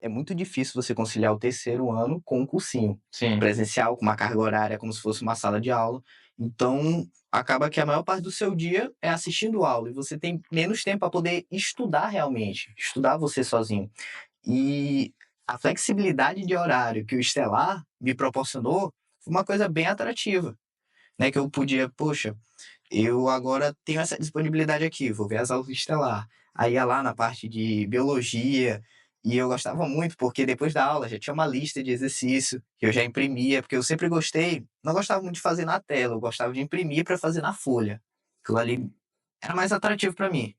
é muito difícil você conciliar o terceiro ano com um cursinho Sim. presencial, com uma carga horária como se fosse uma sala de aula. Então, acaba que a maior parte do seu dia é assistindo aula e você tem menos tempo para poder estudar realmente, estudar você sozinho. E a flexibilidade de horário que o Estelar me proporcionou foi uma coisa bem atrativa, né, que eu podia, poxa, eu agora tenho essa disponibilidade aqui, vou ver as aulas do Estelar. Aí ia lá na parte de biologia, e eu gostava muito, porque depois da aula já tinha uma lista de exercício que eu já imprimia, porque eu sempre gostei, não gostava muito de fazer na tela, eu gostava de imprimir para fazer na folha. Aquilo ali era mais atrativo para mim.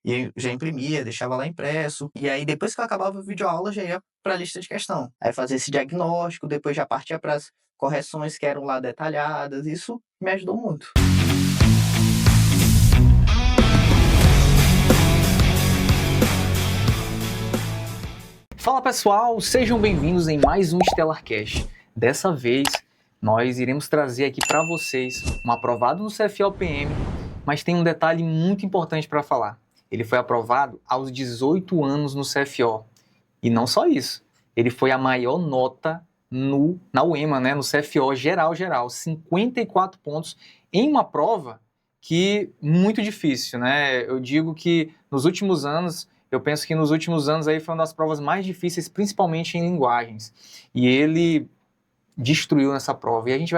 E aí já imprimia, deixava lá impresso, e aí depois que eu acabava o videoaula já ia para a lista de questão. Aí fazia esse diagnóstico, depois já partia para as correções que eram lá detalhadas, isso me ajudou muito. Fala pessoal, sejam bem-vindos em mais um Stellarcast. Dessa vez, nós iremos trazer aqui para vocês um aprovado no CFO-PM, mas tem um detalhe muito importante para falar. Ele foi aprovado aos 18 anos no CFO. E não só isso, ele foi a maior nota na UEMA, né, no CFO geral, 54 pontos em uma prova que muito difícil, né? Eu digo que nos últimos anos, eu penso que nos últimos anos aí foi uma das provas mais difíceis, principalmente em linguagens. E ele destruiu nessa prova. E a gente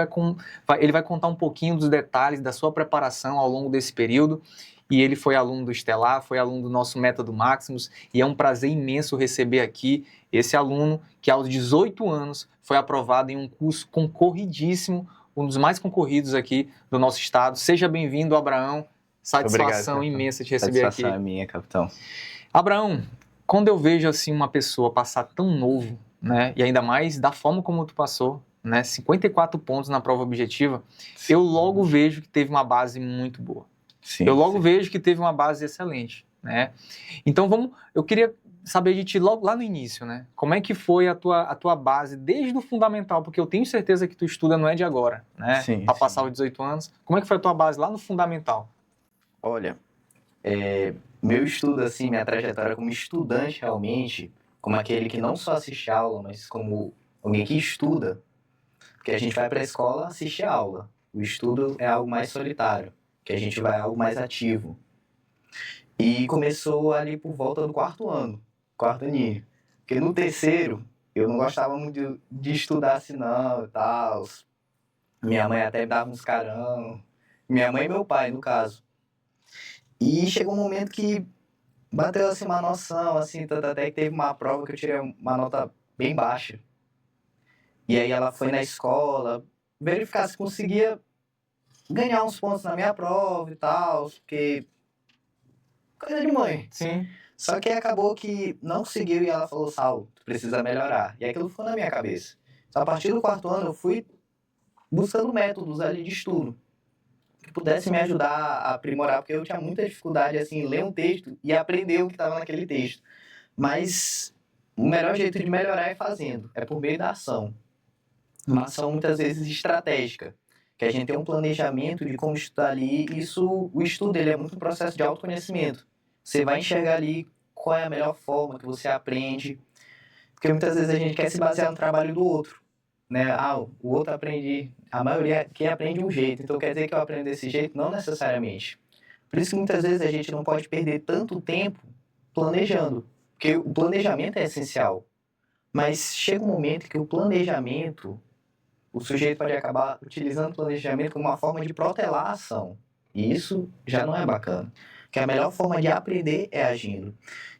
ele vai contar um pouquinho dos detalhes da sua preparação ao longo desse período. E ele foi aluno do Estelar, foi aluno do nosso Método Maximus, e é um prazer imenso receber aqui esse aluno que aos 18 anos foi aprovado em um curso concorridíssimo, um dos mais concorridos aqui do nosso estado. Seja bem-vindo, Abraão. Obrigado, Satisfação capitão. imensa te receber Satisfação aqui. é minha, capitão. Abraão, quando eu vejo assim uma pessoa passar tão novo, né, e ainda mais da forma como tu passou, né, 54 pontos na prova objetiva, eu logo vejo que teve uma base muito boa. Eu logo vejo que teve uma base excelente, né? Então eu queria saber de ti logo lá no início, né? Como é que foi a tua base desde o fundamental, porque eu tenho certeza que tu estuda não é de agora, né? Sim, Para sim. passar os 18 anos. Como é que foi a tua base lá no fundamental? Olha, meu estudo, assim, minha trajetória como estudante realmente, como aquele que não só assiste aula, mas como alguém que estuda, porque a gente vai para a escola assistir aula. O estudo é algo mais solitário, que a gente vai algo mais ativo. E começou ali por volta do quarto ano, quarto aninho. Porque no terceiro, eu não gostava muito de estudar assim não e tal. Minha mãe até me dava uns carão. Minha mãe e meu pai, no caso. E chegou um momento que bateu assim uma noção, assim, tanto até que teve uma prova que eu tirei uma nota bem baixa. E aí ela foi na escola verificar se conseguia ganhar uns pontos na minha prova e tal, porque coisa de mãe. Sim. Só que acabou que não conseguiu e ela falou, Saulo, tu precisa melhorar. E aquilo ficou na minha cabeça. Então, a partir do quarto ano eu fui buscando métodos ali de estudo que pudessem me ajudar a aprimorar, porque eu tinha muita dificuldade assim, em ler um texto e aprender o que estava naquele texto. Mas o melhor jeito de melhorar é fazendo, é por meio da ação. Uma ação muitas vezes estratégica, que a gente tem um planejamento de como estudar ali, isso, o estudo ele é muito um processo de autoconhecimento. Você vai enxergar ali qual é a melhor forma que você aprende, porque muitas vezes a gente quer se basear no trabalho do outro, né? Ah, o outro aprende, a maioria quem aprende um jeito, então quer dizer que eu aprendo desse jeito? Não necessariamente. Por isso que muitas vezes a gente não pode perder tanto tempo planejando, porque o planejamento é essencial. Mas chega um momento que o planejamento, o sujeito pode acabar utilizando o planejamento como uma forma de protelar a ação. E isso já não é bacana. Porque a melhor forma de aprender é agindo.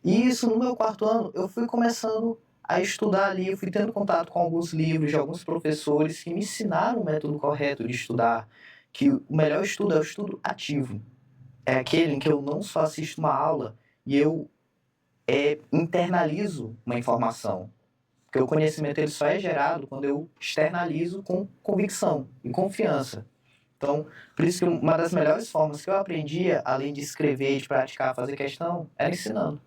E isso no meu quarto ano, eu fui começando a estudar ali, eu fui tendo contato com alguns livros de alguns professores que me ensinaram o método correto de estudar, que o melhor estudo é o estudo ativo. É aquele em que eu não só assisto uma aula e eu internalizo uma informação. Porque o conhecimento ele só é gerado quando eu externalizo com convicção e confiança. Então, por isso que uma das melhores formas que eu aprendia, além de escrever, de praticar, fazer questão, era ensinando.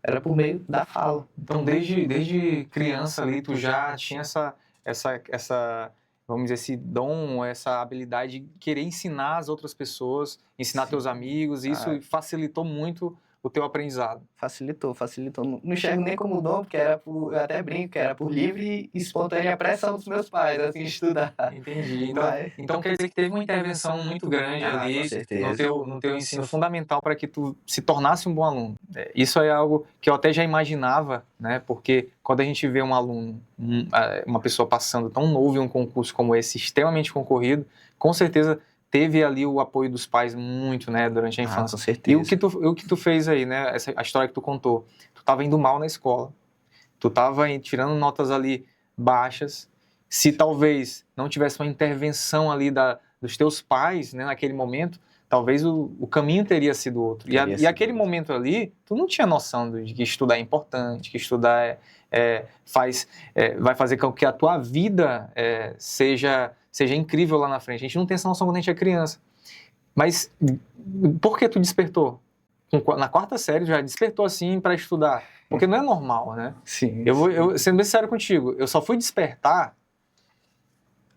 Era por meio da fala. Então, desde criança ali, tu já tinha vamos dizer, esse dom, essa habilidade de querer ensinar as outras pessoas, ensinar Sim. teus amigos, e isso facilitou muito o teu aprendizado? Facilitou. Não enxergo nem como dom, porque eu até brinco que era por livre e espontânea pressão dos meus pais, assim, estudar. Entendi. Mas, Então quer dizer que teve uma intervenção muito grande com ali no certeza. no teu ensino fundamental para que tu se tornasse um bom aluno. Isso é algo que eu até já imaginava, né? Porque quando a gente vê um aluno, uma pessoa passando tão novo em um concurso como esse, extremamente concorrido, com certeza teve ali o apoio dos pais muito, né, durante a infância. com certeza. E o que tu fez aí, né? A história que tu contou. Tu estava indo mal na escola. Tu estava tirando notas ali baixas. Se talvez não tivesse uma intervenção ali dos teus pais, né, naquele momento, talvez o caminho teria sido outro. E aquele momento ali, tu não tinha noção de que estudar é importante, que estudar vai fazer com que a tua vida seja incrível lá na frente. A gente não tem essa noção quando a gente é criança. Mas por que tu despertou? Na quarta série já despertou assim para estudar? Porque não é normal, né? Sim. Eu sendo bem sincero contigo, eu só fui despertar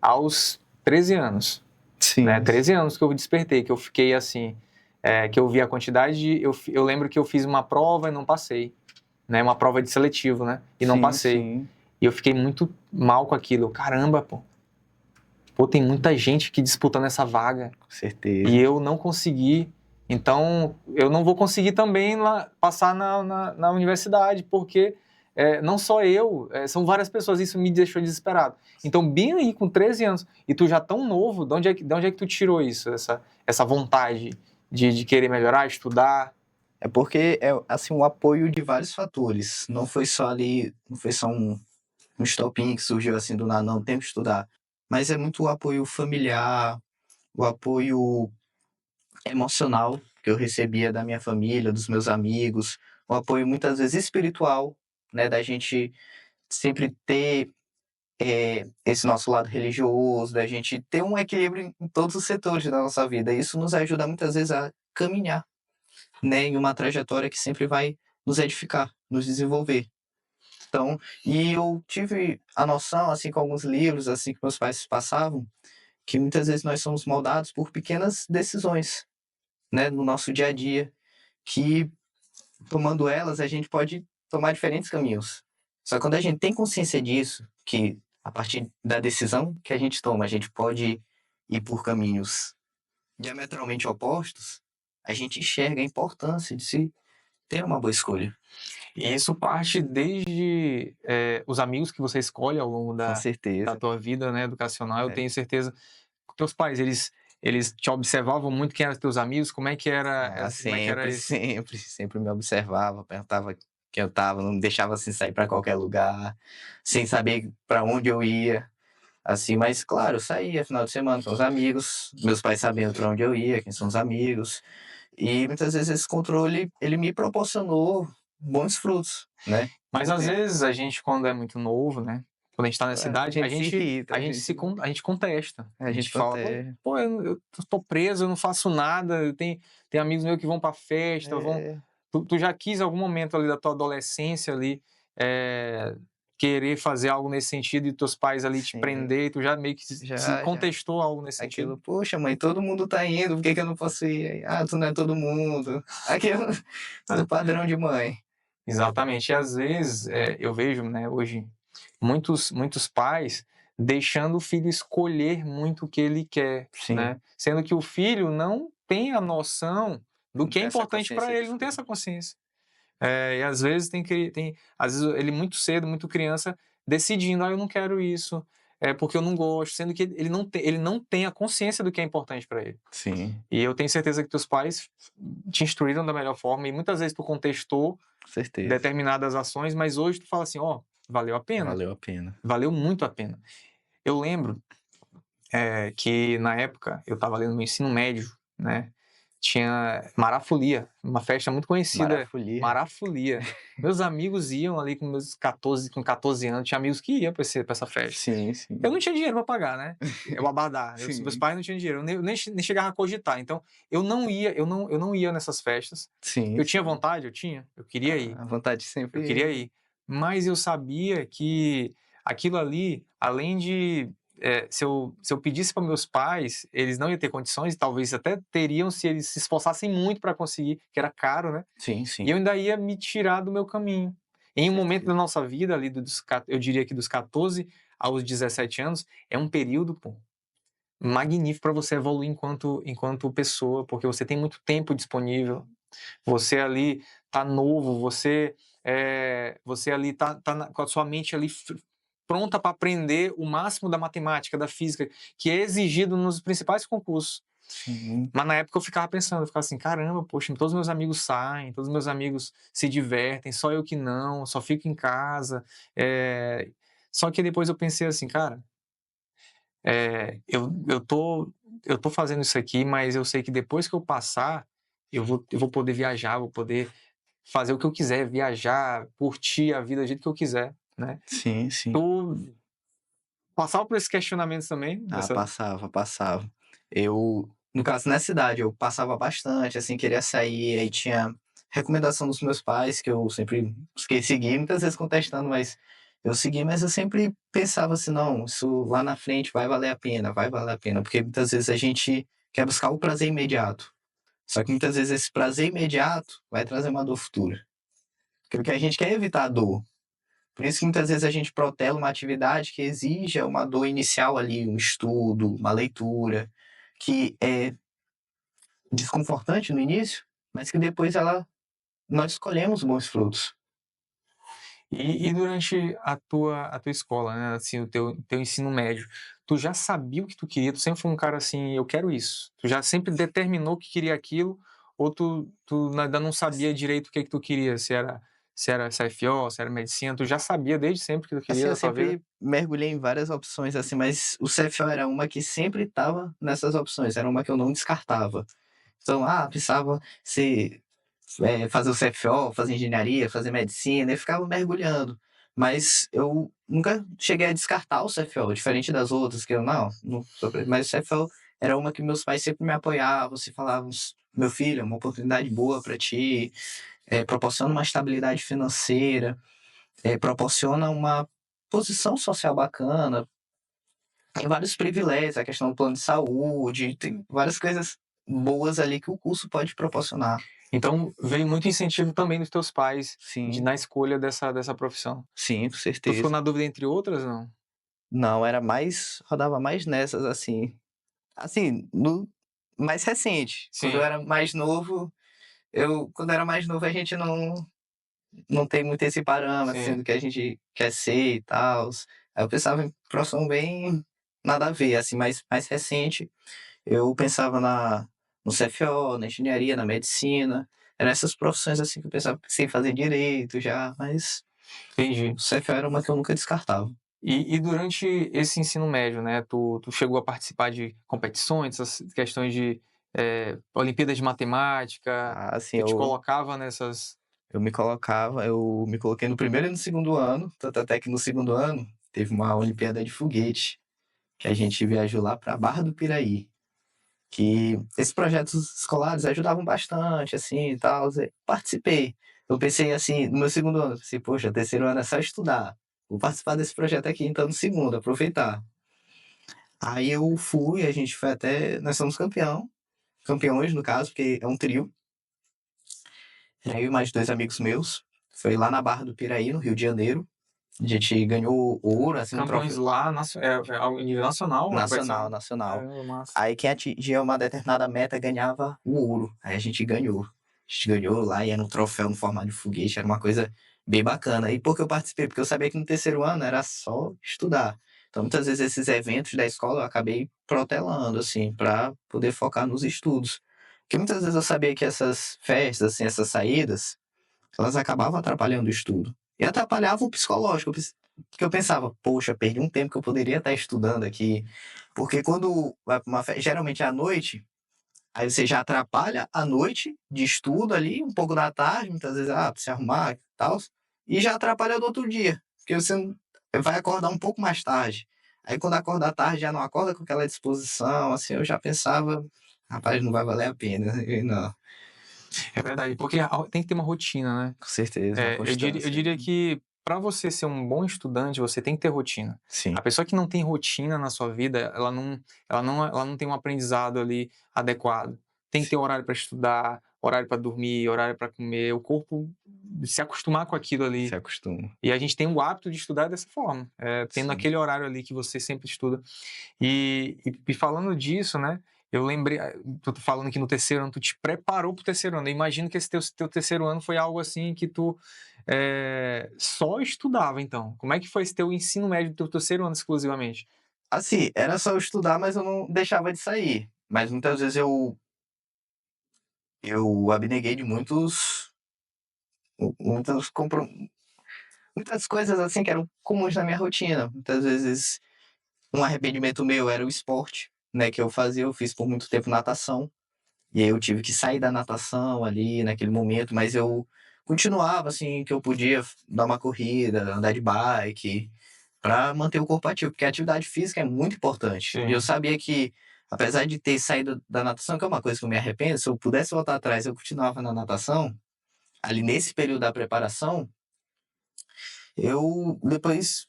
aos 13 anos. Sim. Né? 13 anos que eu despertei, que eu fiquei assim, que eu vi a quantidade, eu lembro que eu fiz uma prova e não passei, né? Uma prova de seletivo, né? E não passei. Sim. E eu fiquei muito mal com aquilo. Caramba, pô, tem muita gente que disputando essa vaga. Com certeza. E eu não consegui. Então, eu não vou conseguir também passar na universidade, porque não só eu, são várias pessoas, isso me deixou desesperado. Então, bem aí com 13 anos, e tu já tão novo, de onde é que tu tirou isso, essa vontade de querer melhorar, estudar? É porque é assim, um apoio de vários fatores. Não foi só um estopim que surgiu assim do nada, não, tem que estudar. Mas é muito o apoio familiar, o apoio emocional que eu recebia da minha família, dos meus amigos, o apoio muitas vezes espiritual, né, da gente sempre ter esse nosso lado religioso, da gente ter um equilíbrio em todos os setores da nossa vida. Isso nos ajuda muitas vezes a caminhar, né, em uma trajetória que sempre vai nos edificar, nos desenvolver. Então, e eu tive a noção, assim, com alguns livros, assim, que meus pais passavam, que muitas vezes nós somos moldados por pequenas decisões, né, no nosso dia a dia, que tomando elas a gente pode tomar diferentes caminhos. Só que quando a gente tem consciência disso, que a partir da decisão que a gente toma, a gente pode ir por caminhos diametralmente opostos, a gente enxerga a importância de se ter uma boa escolha. E isso parte desde os amigos que você escolhe ao longo Com da certeza. tua vida, né, educacional. Eu É. tenho certeza que teus pais, eles te observavam muito quem eram teus amigos, como é que era, como é que era isso? Sempre me observava, perguntava quem eu estava, não me deixava assim sair para qualquer lugar, sem saber para onde eu ia, assim, mas claro, eu saía final de semana com os amigos, meus pais sabendo para onde eu ia, quem são os amigos, e muitas vezes esse controle, ele me proporcionou bons frutos, né? Mas às vezes a gente, quando é muito novo, né, quando a gente tá nessa idade, a gente irrita, a gente contesta. a gente fala, contesta. pô, eu tô preso, eu não faço nada, tem amigos meus que vão pra festa, Tu já quis em algum momento ali da tua adolescência ali, querer fazer algo nesse sentido e teus pais ali te Sim. prender, e tu já meio que Já. contestou algo nesse Aquilo, sentido? poxa mãe, todo mundo tá indo, por que eu não posso ir? Ah, tu não é todo mundo. Aquilo do padrão de mãe. Exatamente. E às vezes eu vejo, né, hoje, muitos pais deixando o filho escolher muito o que ele quer, Sim. né? Sendo que o filho não tem a noção do Não que é tem essa importante para consciência ele, de não tem escolha. essa consciência. E às vezes às vezes ele muito cedo, muito criança, decidindo, eu não quero isso, porque eu não gosto, sendo que ele não tem a consciência do que é importante para ele. Sim, E eu tenho certeza que teus pais te instruíram da melhor forma e muitas vezes tu contestou com certeza. determinadas ações, mas hoje tu fala assim, valeu a pena. Valeu a pena. Valeu muito a pena. Eu lembro que na época eu estava ali no ensino médio, né? Tinha Marafolia, uma festa muito conhecida. Marafolia. Meus amigos iam ali com 14 anos, tinha amigos que iam pra essa festa. Sim, sim. Eu não tinha dinheiro para pagar, né? Eu abadar. Sim. Meus pais não tinham dinheiro, eu nem chegava a cogitar. Então, eu não ia nessas festas. Sim. Eu tinha vontade, eu queria ir. A vontade sempre. Eu queria ir. Mas eu sabia que aquilo ali, além de se eu pedisse para meus pais, eles não iam ter condições, talvez até teriam se eles se esforçassem muito para conseguir, que era caro, né? Sim, E sim. eu ainda ia me tirar do meu caminho. Em um momento da nossa vida, ali eu diria que dos 14 aos 17 anos, é um período, pô, magnífico para você evoluir enquanto pessoa, porque você tem muito tempo disponível, você ali tá novo, você ali tá com a sua mente ali pronta para aprender o máximo da matemática, da física, que é exigido nos principais concursos. Sim. Mas na época eu ficava pensando, eu ficava assim, caramba, poxa, todos meus amigos saem, todos meus amigos se divertem, só eu que não, só fico em casa. Só que depois eu pensei assim, cara, eu tô fazendo isso aqui, mas eu sei que depois que eu passar, eu vou poder viajar, vou poder fazer o que eu quiser, viajar, curtir a vida do jeito que eu quiser, né? Sim, sim. Tu passava por esses questionamentos também? Ah, passava. Eu, no caso, nessa cidade, eu passava bastante, assim, queria sair, aí tinha recomendação dos meus pais, que eu sempre busquei seguir, muitas vezes contestando, mas eu segui, mas eu sempre pensava assim, não, isso lá na frente vai valer a pena, porque muitas vezes a gente quer buscar o prazer imediato, só que muitas vezes esse prazer imediato vai trazer uma dor futura, porque o que a gente quer é evitar a dor. Por isso que muitas vezes a gente protela uma atividade que exija uma dor inicial ali, um estudo, uma leitura, que é desconfortante no início, mas que depois nós escolhemos bons frutos. E durante a tua escola, né, assim, o teu ensino médio, tu já sabia o que tu queria? Tu sempre foi um cara assim, eu quero isso. Tu já sempre determinou que queria aquilo, ou tu ainda não sabia direito o que tu queria? Se era CFO, se era medicina, tu já sabia desde sempre o que tu Assim, queria eu da tua vida? sempre mergulhei em várias opções, assim, mas o CFO era uma que sempre estava nessas opções, era uma que eu não descartava. Então, precisava fazer o CFO, fazer engenharia, fazer medicina, eu ficava mergulhando. Mas eu nunca cheguei a descartar o CFO, diferente das outras, que eu não sou, mas o CFO era uma que meus pais sempre me apoiavam, se falavam, meu filho, é uma oportunidade boa para ti, proporciona uma estabilidade financeira, proporciona uma posição social bacana, tem vários privilégios, a questão do plano de saúde, tem várias coisas boas ali que o curso pode proporcionar. Então, veio muito incentivo também dos teus pais Sim, na escolha dessa profissão. sim, com Tu ficou certeza. na dúvida entre outras, não? Não, rodava mais nessas, assim. Assim, no mais recente. Quando eu Sim, era mais novo, quando eu era mais novo, a gente não tem muito esse parâmetro, assim, sim. do que a gente quer ser e tal. Aí eu pensava em profissão bem nada a ver, assim, mais recente. Eu pensava no CFO, na engenharia, na medicina. Eram essas profissões, assim, que eu pensava, pensei em fazer direito já, mas Entendi. o CFO era uma que eu nunca descartava. E durante esse ensino médio, né, tu chegou a participar de competições, essas questões de Olimpíadas de Matemática, Assim, tu te colocava nessas... eu me coloquei no primeiro e no segundo ano, tanto até que no segundo ano teve uma Olimpíada de foguete, que a gente viajou lá para Barra do Piraí, que esses projetos escolares ajudavam bastante, assim, e tal, participei. Eu pensei assim, no meu segundo ano, pensei, poxa, terceiro ano é só estudar, vou participar desse projeto aqui então no segundo, aproveitar. Aí eu fui, a gente foi até, nós somos campeões no caso, porque é um trio, era eu e mais dois amigos meus, foi lá na Barra do Piraí, no Rio de Janeiro, a gente ganhou ouro, assim, um Campeões troféu lá, ao nível nacional, a nacional, competição? nacional. Caramba, massa. Aí quem atingia uma determinada meta ganhava o ouro. Aí a gente ganhou. A gente ganhou lá e era um troféu no formato de foguete, era uma coisa bem bacana. E por que eu participei? Porque eu sabia que no terceiro ano era só estudar. Então, muitas vezes esses eventos da escola eu acabei protelando, assim, para poder focar nos estudos. Porque muitas vezes eu sabia que essas festas, assim, essas saídas, elas acabavam atrapalhando o estudo. E atrapalhavam o psicológico, porque eu pensava, poxa, perdi um tempo que eu poderia estar estudando aqui. Porque quando vai para uma festa, geralmente é à noite, aí você já atrapalha a noite de estudo ali, um pouco da tarde, muitas vezes, para se arrumar e tal, e já atrapalha do outro dia, porque você vai acordar um pouco mais tarde. Aí quando acordar tarde, já não acorda com aquela disposição, assim, eu já pensava, rapaz, não vai valer a pena. E não, É verdade, porque tem que ter uma rotina, né? com certeza, uma Eu diria constância. que para você ser um bom estudante, você tem que ter rotina. Sim. A pessoa que não tem rotina na sua vida, ela não tem um aprendizado ali adequado. Tem que ter horário para estudar, horário para dormir, horário para comer, o corpo se acostumar com aquilo ali. Se acostuma. E a gente tem o hábito de estudar dessa forma, tendo Sim. aquele horário ali que você sempre estuda. E falando disso, né? Eu lembrei, tu falando que no terceiro ano tu te preparou pro terceiro ano. Eu imagino que esse teu terceiro ano foi algo assim que tu só estudava, então. Como é que foi esse teu ensino médio do teu terceiro ano exclusivamente? Assim, era só eu estudar, mas eu não deixava de sair. Mas muitas vezes eu abneguei de muitos muitas coisas assim que eram comuns na minha rotina. Muitas vezes um arrependimento meu era o esporte, né, que eu fazia. Eu fiz por muito tempo natação. E aí eu tive que sair da natação ali naquele momento, mas eu continuava assim que eu podia dar uma corrida, andar de bike, para manter o corpo ativo, porque a atividade física é muito importante. Sim. E eu sabia que, apesar de ter saído da natação, que é uma coisa que eu me arrependo, se eu pudesse voltar atrás, eu continuava na natação, ali nesse período da preparação, eu depois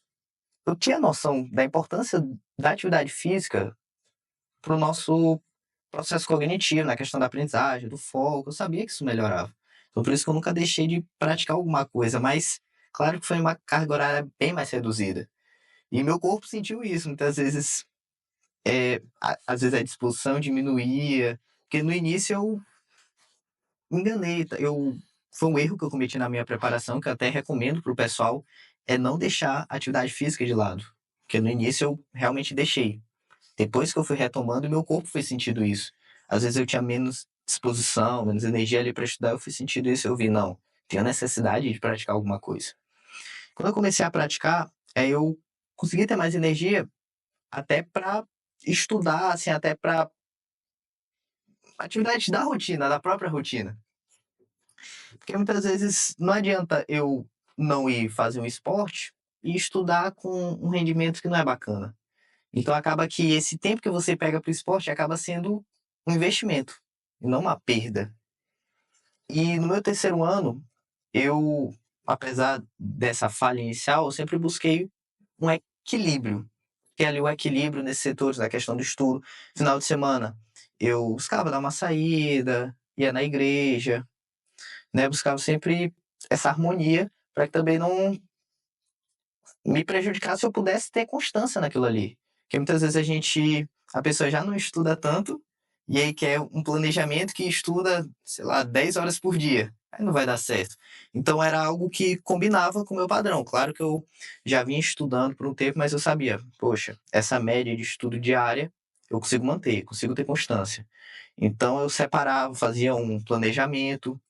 eu tinha noção da importância da atividade física para o nosso processo cognitivo, na questão da aprendizagem, do foco, eu sabia que isso melhorava. Então, por isso que eu nunca deixei de praticar alguma coisa, mas claro que foi uma carga horária bem mais reduzida. E meu corpo sentiu isso, muitas vezes, às vezes a disposição diminuía, porque no início eu me enganei, foi um erro que eu cometi na minha preparação, que eu até recomendo para o pessoal, é não deixar a atividade física de lado, porque no início eu realmente deixei. Depois que eu fui retomando, meu corpo foi sentindo isso. Às vezes eu tinha menos disposição, menos energia ali para estudar, eu fui sentindo isso, eu vi, não, tenho necessidade de praticar alguma coisa. Quando eu comecei a praticar, eu consegui ter mais energia até para estudar, assim, até para atividades da rotina, da própria rotina. Porque muitas vezes não adianta eu não ir fazer um esporte e estudar com um rendimento que não é bacana. Então acaba que esse tempo que você pega para o esporte acaba sendo um investimento, e não uma perda. E no meu terceiro ano, eu, apesar dessa falha inicial, eu sempre busquei um equilíbrio. Que é ali o equilíbrio nesses setores da questão do estudo. Final de semana, eu buscava dar uma saída, ia na igreja, né? Buscava sempre essa harmonia para que também não me prejudicasse se eu pudesse ter constância naquilo ali. Porque muitas vezes a pessoa já não estuda tanto, e aí quer um planejamento que estuda, sei lá, 10 horas por dia. Aí não vai dar certo. Então era algo que combinava com o meu padrão. Claro que eu já vinha estudando por um tempo, mas eu sabia, poxa, essa média de estudo diária eu consigo manter, consigo ter constância. Então eu separava, fazia um planejamento,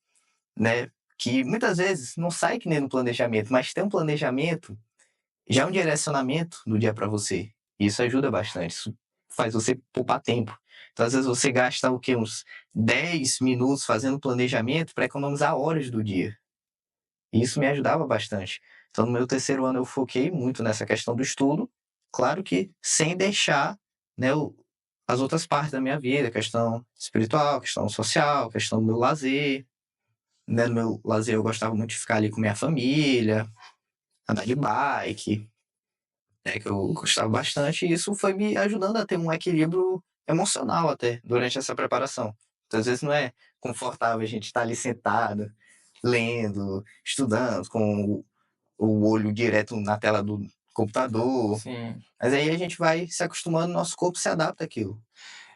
né? Que muitas vezes não sai que nem no planejamento, mas tem um planejamento já é um direcionamento do dia para você. Isso ajuda bastante. Isso faz você poupar tempo. Então, às vezes, você gasta o quê? Uns 10 minutos fazendo planejamento para economizar horas do dia. E isso me ajudava bastante. Então, no meu terceiro ano, eu foquei muito nessa questão do estudo. Claro que sem deixar, né, as outras partes da minha vida, questão espiritual, questão social, questão do meu lazer. Né? No meu lazer, eu gostava muito de ficar ali com minha família, andar de bike, que eu gostava bastante, e isso foi me ajudando a ter um equilíbrio emocional até durante essa preparação. Então, às vezes não é confortável a gente estar ali sentado, lendo, estudando, com o olho direto na tela do computador. Sim. Mas aí a gente vai se acostumando, nosso corpo se adapta àquilo.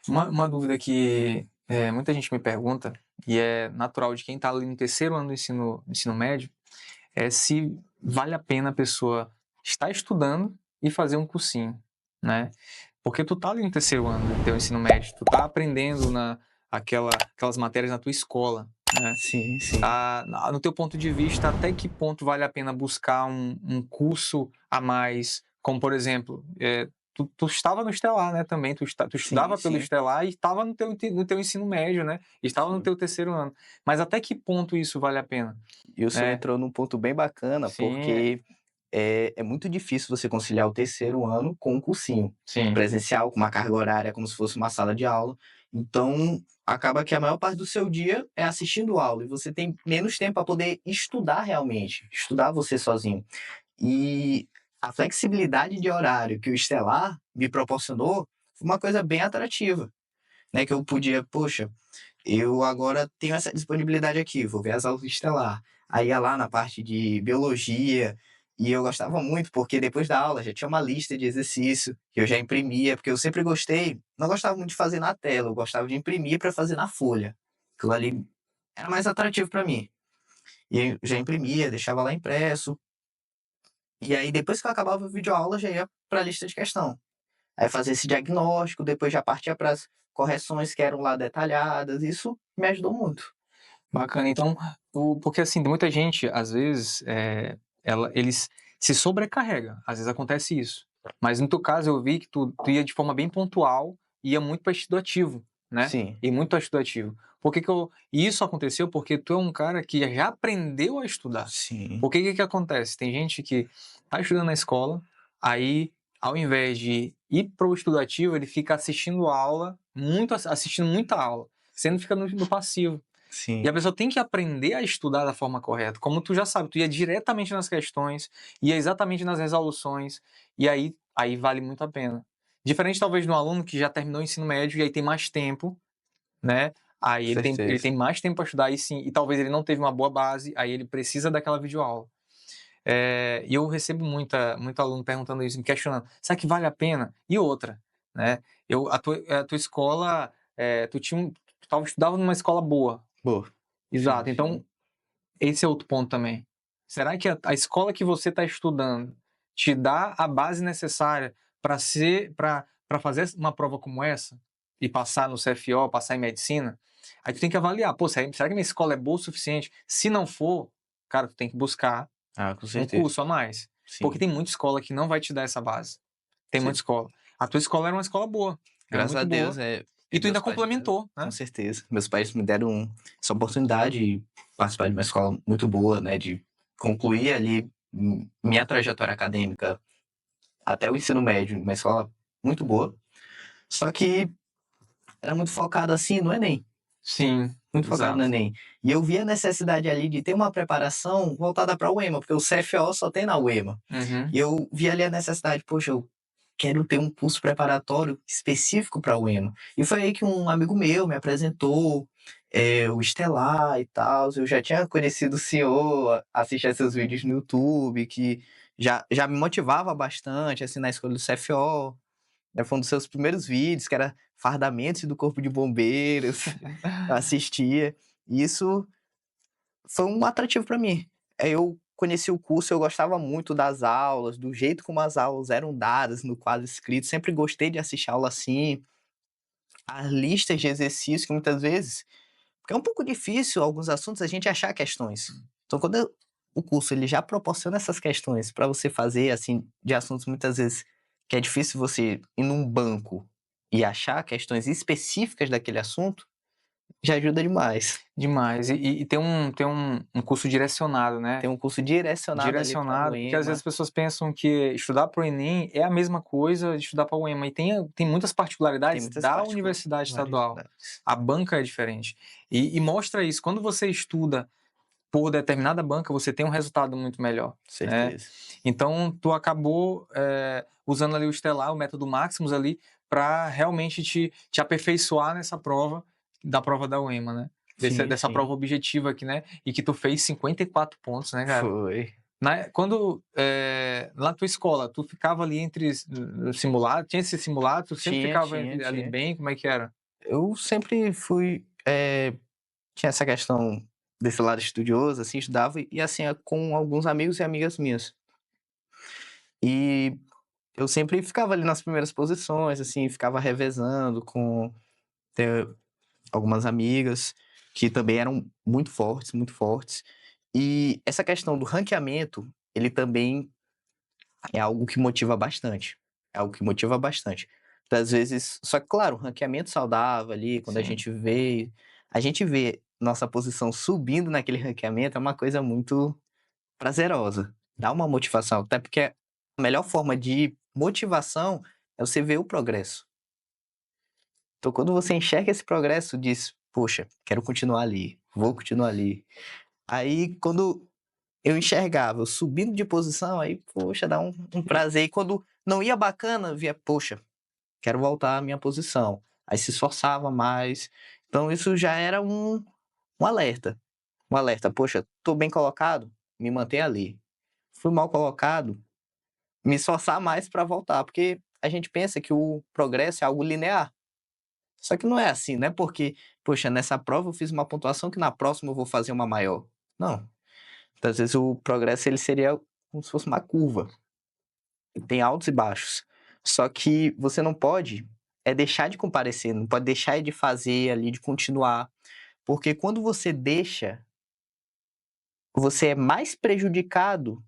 Uma dúvida que muita gente me pergunta, e é natural de quem está ali no terceiro ano do ensino médio, é se vale a pena a pessoa estar estudando e fazer um cursinho, né? Porque tu tá ali no terceiro ano do teu ensino médio, tu tá aprendendo aquelas matérias na tua escola, né? Sim, sim. No teu ponto de vista, até que ponto vale a pena buscar um curso a mais, como por exemplo, tu estava no Estelar, né, também, tu estudava pelo sim. Estelar e estava no teu ensino médio, né, estava no teu terceiro ano, mas até que ponto isso vale a pena? E o senhor entrou num ponto bem bacana, Sim. porque é muito difícil você conciliar o terceiro ano com um cursinho Sim. presencial, com uma carga horária como se fosse uma sala de aula. Então, acaba que a maior parte do seu dia é assistindo aula e você tem menos tempo para poder estudar realmente, estudar você sozinho. E a flexibilidade de horário que o Estelar me proporcionou foi uma coisa bem atrativa, né, que eu podia, poxa, eu agora tenho essa disponibilidade aqui, vou ver as aulas do Estelar. Aí ia lá na parte de biologia, e eu gostava muito, porque depois da aula já tinha uma lista de exercício que eu já imprimia, porque eu sempre gostei, não gostava muito de fazer na tela, eu gostava de imprimir para fazer na folha. Aquilo ali era mais atrativo para mim. E eu já imprimia, deixava lá impresso, e aí depois que eu acabava a videoaula, já ia para a lista de questão. Aí fazia esse diagnóstico, depois já partia para as correções que eram lá detalhadas, isso me ajudou muito. Bacana. Então, porque assim, tem muita gente, às vezes, eles se sobrecarregam. Às vezes acontece isso. Mas no teu caso, eu vi que tu ia de forma bem pontual, ia muito para estudo ativo, né? Sim, E muito para estudo ativo. E isso aconteceu porque tu é um cara que já aprendeu a estudar. sim, Porque que acontece? Tem gente que tá estudando na escola, aí, ao invés de ir pro estudo ativo, ele fica assistindo aula, assistindo muita aula, sendo que fica no passivo. E sim, a pessoa tem que aprender a estudar da forma correta. Como tu já sabe, tu ia diretamente nas questões, ia exatamente nas resoluções, e aí vale muito a pena. Diferente talvez de um aluno que já terminou o ensino médio e aí tem mais tempo, né? Aí ele certeza. tem mais tempo para estudar e sim, e talvez ele não teve uma boa base, aí ele precisa daquela videoaula. E eu recebo muito aluno perguntando isso, me questionando, será que vale a pena? E outra, né? A tua escola, tu estudava numa escola boa. Boa. Sim, Exato. Então, sim. esse é outro ponto também. Será que a escola que você está estudando te dá a base necessária para fazer uma prova como essa e passar no CFO, passar em medicina? Aí tu tem que avaliar, pô, será que minha escola é boa o suficiente? Se não for, cara, tu tem que buscar Ah, com um certeza. curso a mais. Porque Sim. tem muita escola que não vai te dar essa base. Tem muita Sim. escola. A tua escola era uma escola boa, era Graças a muito Deus, boa, e tu meus ainda pais me deram, complementou, com né? certeza. Meus pais me deram essa oportunidade de participar de uma escola muito boa, né, de concluir ali minha trajetória acadêmica até o ensino médio, uma escola muito boa. Só que era muito focado assim no Enem. Sim, Muito focado no exato. Enem. E eu vi a necessidade ali de ter uma preparação voltada para o EMA, porque o CFO só tem na UEMA. Uhum. E eu vi ali a necessidade, poxa, eu quero ter um curso preparatório específico para o EMA. E foi aí que um amigo meu me apresentou, o Estelar e tal. Eu já tinha conhecido o senhor, assistia seus vídeos no YouTube, que já me motivava bastante, assim, na escolha do CFO. Né, foi um dos seus primeiros vídeos, que era fardamentos do corpo de bombeiros. Eu assistia. E isso foi um atrativo para mim. Eu conheci o curso, eu gostava muito das aulas, do jeito como as aulas eram dadas no quadro escrito, sempre gostei de assistir aula assim. As listas de exercícios que muitas vezes porque é um pouco difícil alguns assuntos a gente achar questões. Então o curso ele já proporciona essas questões para você fazer, assim, de assuntos muitas vezes que é difícil você ir num banco e achar questões específicas daquele assunto, já ajuda demais. Demais. E tem um curso direcionado, né? Tem um curso direcionado ali para o Direcionado, porque às vezes EMA. as pessoas pensam que estudar para o Enem é a mesma coisa de estudar para o EMA. E tem muitas Tem particularidades muitas da universidade estadual. particularidades. A banca é diferente. E mostra isso. Quando você estuda por determinada banca, você tem um resultado muito melhor, né? Certeza. Então, tu acabou usando ali o Estelar, o método Maximus ali, para realmente te aperfeiçoar nessa prova, da prova da UEMA, né? Sim, Dessa sim. prova objetiva aqui, né? E que tu fez 54 pontos, né, cara? Foi. Lá na tua escola, tu ficava ali entre simulado, tinha esse simulado, tu sempre Tinha, ficava tinha, ali tinha. bem, como é que era? Eu sempre fui, tinha essa questão desse lado estudioso, assim, estudava e, assim, com alguns amigos e amigas minhas. E eu sempre ficava ali nas primeiras posições, assim, ficava revezando com ter algumas amigas que também eram muito fortes, muito fortes. E essa questão do ranqueamento, ele também é algo que motiva bastante. É algo que motiva bastante. Às vezes, só que claro, o ranqueamento saudável ali, quando Sim. a gente vê nossa posição subindo naquele ranqueamento, é uma coisa muito prazerosa. Dá uma motivação, até porque a melhor forma de motivação é você ver o progresso. Então, quando você enxerga esse progresso, diz: poxa, quero continuar ali, vou continuar ali. Aí, quando eu enxergava eu subindo de posição, aí, poxa, dá um prazer. E quando não ia bacana, via, poxa, quero voltar à minha posição. Aí se esforçava mais. Então, isso já era um alerta. Um alerta, poxa, tô bem colocado, me manter ali. Fui mal colocado, me esforçar mais para voltar, porque a gente pensa que o progresso é algo linear. Só que não é assim, não é porque, poxa, nessa prova eu fiz uma pontuação que na próxima eu vou fazer uma maior. Não. Muitas vezes o progresso ele seria como se fosse uma curva. Tem altos e baixos. Só que você não pode deixar de comparecer, não pode deixar de fazer ali, de continuar. Porque quando você deixa, você é mais prejudicado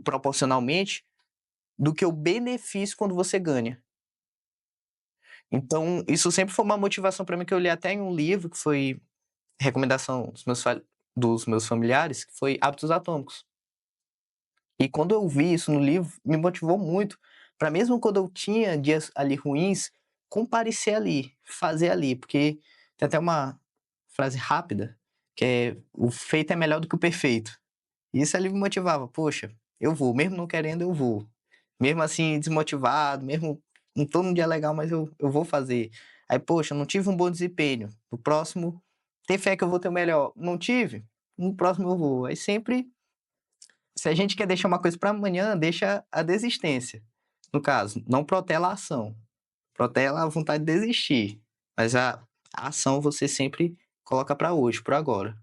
proporcionalmente do que o benefício quando você ganha. Então, isso sempre foi uma motivação para mim que eu li até em um livro que foi recomendação dos meus familiares, que foi Hábitos Atômicos. E quando eu vi isso no livro, me motivou muito para mesmo quando eu tinha dias ali ruins, comparecer ali, fazer ali, porque tem até uma frase rápida que é: o feito é melhor do que o perfeito. E isso ali me motivava, poxa, eu vou, mesmo não querendo, eu vou. Mesmo assim, desmotivado, mesmo não tô num dia legal, mas eu vou fazer. Aí, poxa, não tive um bom desempenho. No próximo, tem fé que eu vou ter o melhor. Não tive? No próximo eu vou. Aí sempre, se a gente quer deixar uma coisa para amanhã, deixa a desistência. No caso, não protela a ação. Protela a vontade de desistir. Mas a ação você sempre coloca para hoje, para agora.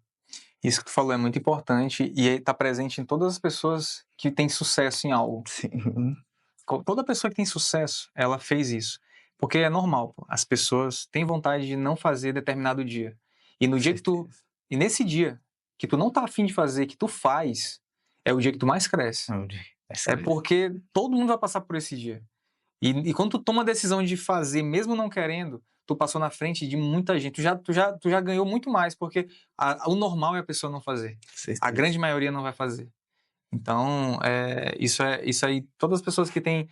Isso que tu falou é muito importante e está presente em todas as pessoas que têm sucesso em algo. Sim. Toda pessoa que tem sucesso, ela fez isso. Porque é normal, pô. As pessoas têm vontade de não fazer determinado dia. E no dia que tu. E nesse dia que tu não tá afim de fazer, que tu faz, é o dia que tu mais cresce. É porque todo mundo vai passar por esse dia. E quando tu toma a decisão de fazer, mesmo não querendo, tu passou na frente de muita gente. Tu já ganhou muito mais, porque o normal é a pessoa não fazer. A grande maioria não vai fazer. Então, isso aí, todas as pessoas que têm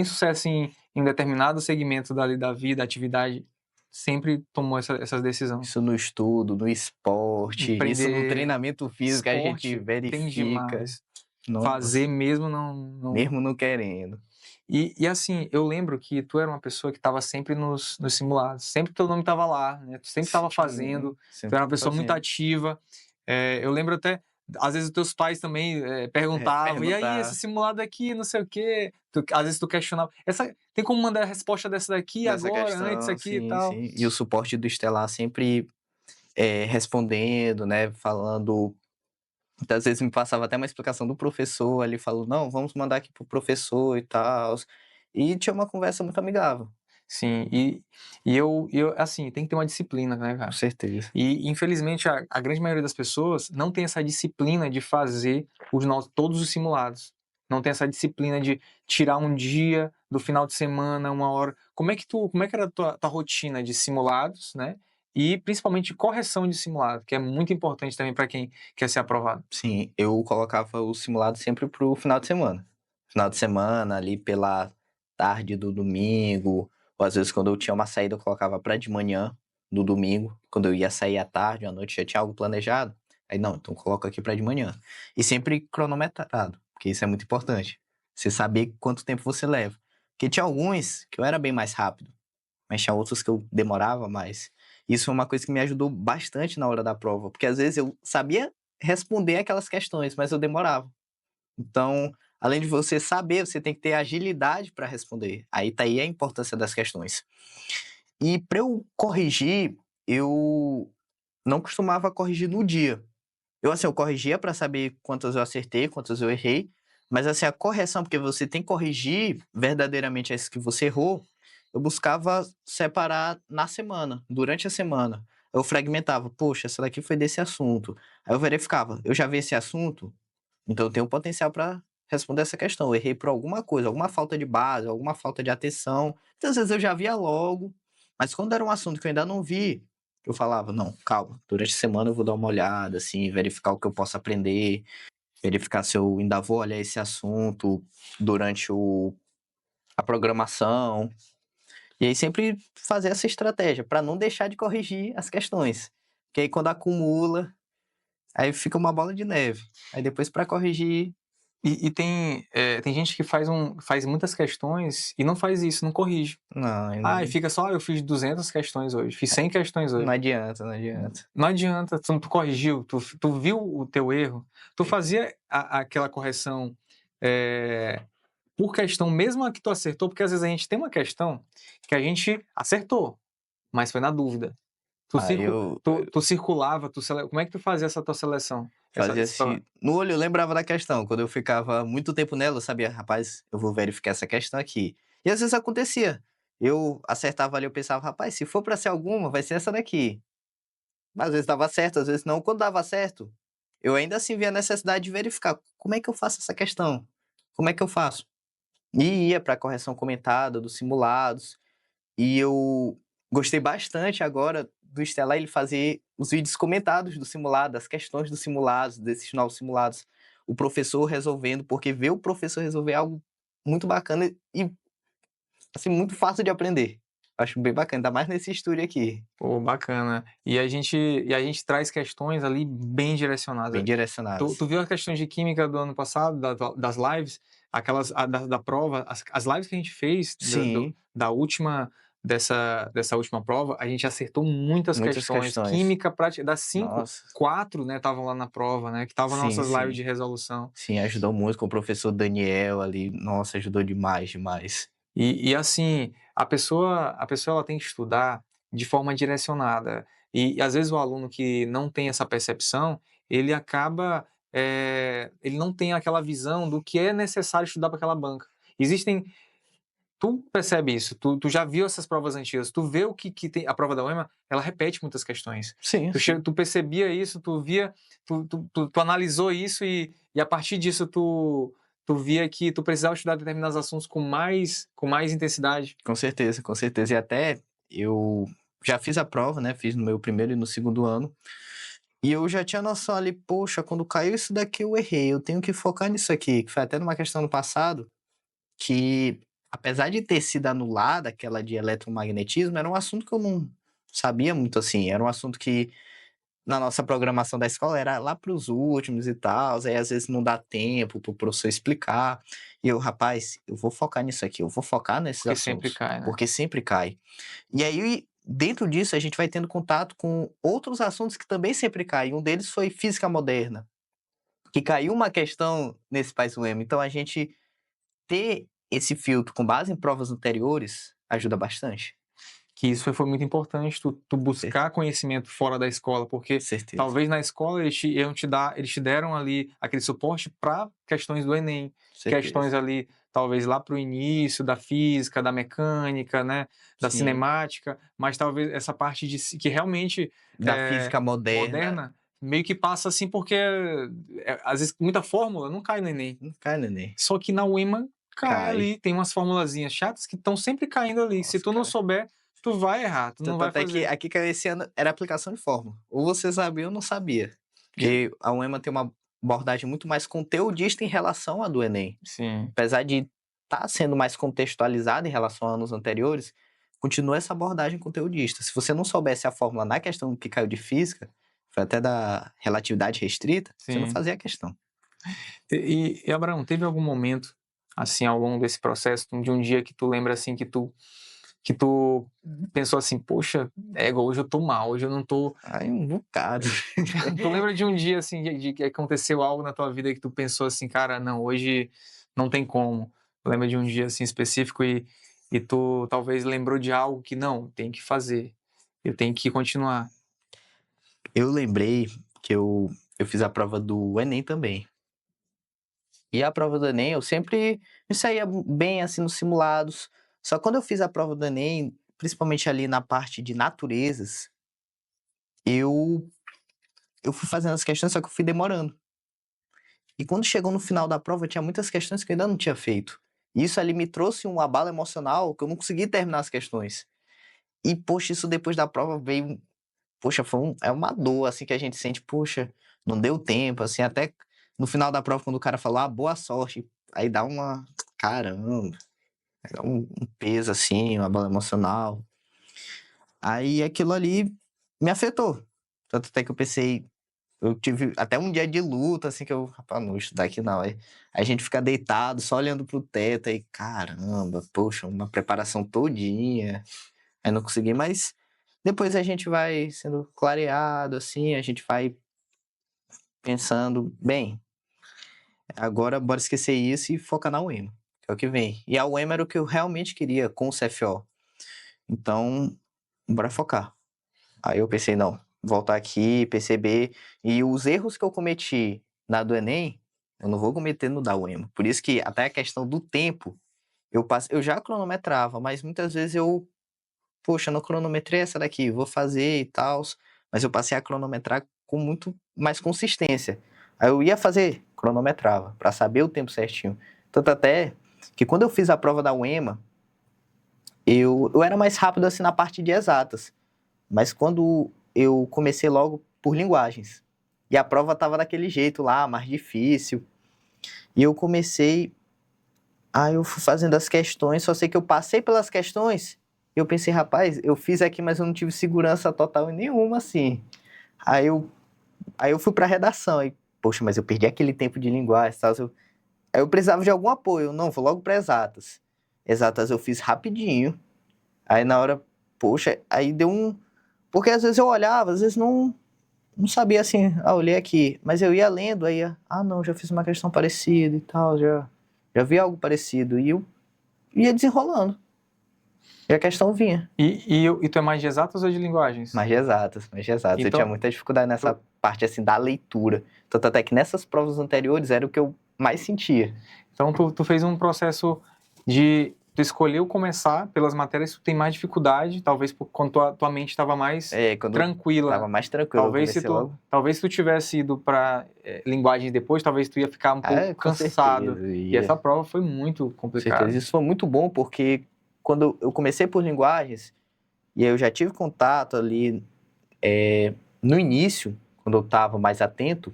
sucesso em determinado segmento da vida, atividade, sempre tomou essas decisões. Isso no estudo, no esporte, isso no treinamento físico, a gente verifica. Tem demais. Nossa, Fazer mesmo não... mesmo não querendo. E assim, eu lembro que tu era uma pessoa que estava sempre nos simulados, sempre teu nome estava lá, né? Tu sempre estava fazendo, tu era uma pessoa muito ativa. Eu lembro até, às vezes os teus pais também perguntavam, e aí, esse simulado aqui, não sei o quê, às vezes tu questionava, tem como mandar a resposta dessa daqui agora, questão, antes aqui e tal? Sim. E o suporte do Estelar sempre respondendo, né, falando. Muitas vezes me passava até uma explicação do professor, ali falou, não, vamos mandar aqui pro professor e tal. E tinha uma conversa muito amigável. Sim, assim, tem que ter uma disciplina, né, cara? Com certeza. E infelizmente a grande maioria das pessoas não tem essa disciplina de fazer todos os simulados. Não tem essa disciplina de tirar um dia do final de semana, uma hora. Como é que era a tua rotina de simulados, né? E principalmente de correção de simulado, que é muito importante também para quem quer ser aprovado. Sim, eu colocava o simulado sempre pro final de semana. Final de semana, ali pela tarde do domingo, ou às vezes quando eu tinha uma saída eu colocava para de manhã, no domingo, quando eu ia sair à tarde, à noite já tinha algo planejado. Aí não, então coloco aqui para de manhã. E sempre cronometrado, porque isso é muito importante. Você saber quanto tempo você leva. Porque tinha alguns que eu era bem mais rápido, mas tinha outros que eu demorava mais. Isso foi uma coisa que me ajudou bastante na hora da prova, porque às vezes eu sabia responder aquelas questões, mas eu demorava. Então, além de você saber, você tem que ter agilidade para responder. Aí tá aí a importância das questões. E para eu corrigir, eu não costumava corrigir no dia. Eu corrigia para saber quantas eu acertei, quantas eu errei, mas assim, a correção, porque você tem que corrigir verdadeiramente as que você errou, eu buscava separar na semana, durante a semana. Eu fragmentava, poxa, essa daqui foi desse assunto. Aí eu verificava, eu já vi esse assunto, então eu tenho potencial para responder essa questão. Eu errei por alguma coisa, alguma falta de base, alguma falta de atenção. Então, às vezes eu já via logo, mas quando era um assunto que eu ainda não vi, eu falava, não, calma, durante a semana eu vou dar uma olhada, assim, verificar o que eu posso aprender, verificar se eu ainda vou olhar esse assunto durante a programação. E aí sempre fazer essa estratégia, para não deixar de corrigir as questões. Porque aí quando acumula, aí fica uma bola de neve. Aí depois para corrigir. E tem gente que faz muitas questões e não faz isso, não corrige. Não, E fica só, eu fiz 200 questões hoje, fiz 100 questões não hoje. adianta, não adianta. Não adianta, tu corrigiu, tu viu o teu erro, tu fazia aquela correção por questão, mesmo a que tu acertou, porque às vezes a gente tem uma questão que a gente acertou, mas foi na dúvida. Eu Tu circulava, como é que tu fazia essa tua seleção? fazia assim. No olho eu lembrava da questão. Quando eu ficava muito tempo nela, eu sabia, rapaz, eu vou verificar essa questão aqui. E às vezes acontecia. Eu acertava ali, eu pensava, rapaz, se for para ser alguma, vai ser essa daqui. Mas às vezes dava certo, às vezes não. Quando dava certo, eu ainda assim via a necessidade de verificar como é que eu faço essa questão? Como é que eu faço? E ia para a correção comentada dos simulados. E eu gostei bastante agora do Stellar ele fazer os vídeos comentados do simulado, as questões dos simulados, desses novos simulados. O professor resolvendo, porque ver o professor resolver é algo muito bacana e, assim, muito fácil de aprender. Acho bem bacana, ainda mais nesse estúdio aqui, Pô, bacana. E a gente traz questões ali bem direcionadas. bem direcionadas. Tu viu as questões de química do ano passado, das lives, aquelas da prova, as lives que a gente fez Sim, da última, dessa última prova, a gente acertou muitas muitas questões. questões. Química, prática, das 5, Nossa, 4, né, estavam lá na prova, né, que estavam nas sim, nossas lives sim. de resolução. Sim, ajudou muito com o professor Daniel ali. Nossa, ajudou demais, demais. E assim, a pessoa ela tem que estudar de forma direcionada. E às vezes o aluno que não tem essa percepção, ele acaba, ele não tem aquela visão do que é necessário estudar para aquela banca. Existem Tu percebe isso, tu já viu essas provas antigas, tu vê o que tem a prova da UEMA, ela repete muitas questões. Sim, sim. Tu percebia isso, tu via, tu analisou isso e a partir disso tu via que tu precisava estudar determinados assuntos com mais intensidade. Com certeza, com certeza. E até eu já fiz a prova, né? Fiz no meu primeiro e no segundo ano. E eu já tinha noção ali, poxa, quando caiu isso daqui eu errei, eu tenho que focar nisso aqui. Que foi até numa questão no passado, que apesar de ter sido anulada aquela de eletromagnetismo, era um assunto que eu não sabia muito assim. Era um assunto que na nossa programação da escola era lá para os últimos e tal, aí às vezes não dá tempo para o professor explicar. E eu, rapaz, eu vou focar nisso aqui, eu vou focar nesses Porque sempre assuntos, cai, né? porque sempre cai. E aí, dentro disso, a gente vai tendo contato com outros assuntos que também sempre caem. Um deles foi física moderna, que caiu uma questão nesse País UEM. Então, a gente ter esse filtro com base em provas anteriores ajuda bastante. Que isso foi muito importante, tu buscar conhecimento fora da escola, porque Certeza. talvez na escola eles te deram ali aquele suporte para questões do Enem, questões Certeza. ali talvez lá para o início da física, da mecânica, né, da Sim. cinemática, mas talvez essa parte que realmente Da física moderna. meio que passa assim porque às vezes muita fórmula não cai no Enem. Não cai no Enem. Só que na UEMA cai Cai. ali, tem umas formulazinhas chatas que estão sempre caindo ali. Se Nossa, tu não cai. souber, tu vai errar, tu não Tanto vai até que fazer. aqui caiu esse ano era aplicação de fórmula. Ou você sabia ou não sabia. E- Porque a UEMA tem uma abordagem muito mais conteudista em relação à do Enem. Sim. Apesar de estar sendo mais contextualizada em relação a anos anteriores, continua essa abordagem conteudista. Se você não soubesse a fórmula na questão que caiu de física, foi até da relatividade restrita, você não Sim. fazia a questão. E Abraão, teve algum momento, assim, ao longo desse processo, de um dia que tu lembra, assim, que tu pensou assim, poxa, hoje eu tô mal, hoje eu não tô... Aí um bocado. Tu lembra de um dia, assim, de que aconteceu algo na tua vida que tu pensou assim, cara, não, hoje não tem como. Tu lembra de um dia, assim, específico e tu talvez lembrou de algo que, não, tem que fazer, eu tenho que continuar. Eu lembrei que eu fiz a prova do Enem também. E a prova do Enem, eu sempre me saía bem, assim, nos simulados. Só que quando eu fiz a prova do Enem, principalmente ali na parte de naturezas, eu eu fui fazendo as questões, só que eu fui demorando. E quando chegou no final da prova, tinha muitas questões que eu ainda não tinha feito. E isso ali me trouxe um abalo emocional que eu não consegui terminar as questões. E, poxa, isso depois da prova veio. Poxa, é uma dor, assim, que a gente sente, poxa, não deu tempo, assim, até no final da prova, quando o cara falou, ah, boa sorte, aí dá uma. Caramba. Era um peso, assim, uma bola emocional. Aí aquilo ali me afetou. Tanto até que eu pensei, eu tive até um dia de luta, assim, que eu, rapaz, não vou estudar aqui não. Aí a gente fica deitado, só olhando pro teto, aí, caramba, poxa, uma preparação todinha. Aí não consegui, mas depois a gente vai sendo clareado, assim, a gente vai pensando, bem, agora bora esquecer isso e focar na UEMA, que é o que vem. E a UEMA era o que eu realmente queria com o CFO. Então, bora focar. Aí eu pensei, não, voltar aqui, perceber. E os erros que eu cometi na do Enem, eu não vou cometer no da UEMA. Por isso que até a questão do tempo, eu já cronometrava, mas muitas vezes poxa, não cronometrei essa daqui, vou fazer e tal. Mas eu passei a cronometrar com muito mais consistência. Aí eu ia fazer, cronometrava, para saber o tempo certinho. Tanto até que quando eu fiz a prova da UEMA, eu era mais rápido assim na parte de exatas. Mas quando eu comecei logo por linguagens, e a prova estava daquele jeito lá, mais difícil, e eu comecei, aí eu fui fazendo as questões, só sei que eu passei pelas questões, e eu pensei, rapaz, eu fiz aqui, mas eu não tive segurança total em nenhuma, assim. Aí eu, aí eu fui para a redação, e, poxa, mas eu perdi aquele tempo de linguagem, tal, aí eu precisava de algum apoio, não, vou logo para exatas. Exatas eu fiz rapidinho, aí na hora, poxa, aí deu um... Porque às vezes eu olhava, às vezes não sabia assim, olhei aqui, mas eu ia lendo, aí, não, já fiz uma questão parecida e tal, já vi algo parecido, e eu ia desenrolando, e a questão vinha. E tu é mais de exatas ou de linguagens? Mais de exatas. Eu Então, tinha muita dificuldade nessa parte, assim, da leitura, tanto até que nessas provas anteriores era o que eu mais sentia. Então, tu fez um processo de... Tu escolheu começar pelas matérias que tu tem mais dificuldade, talvez quando tua mente estava mais Quando tranquila. tava mais tranquilo, Talvez se tu tivesse ido para linguagens depois, talvez tu ia ficar um pouco com cansado. certeza, E essa prova foi muito com complicada. certeza. Isso foi muito bom, porque quando eu comecei por linguagens, e eu já tive contato ali no início, quando eu estava mais atento,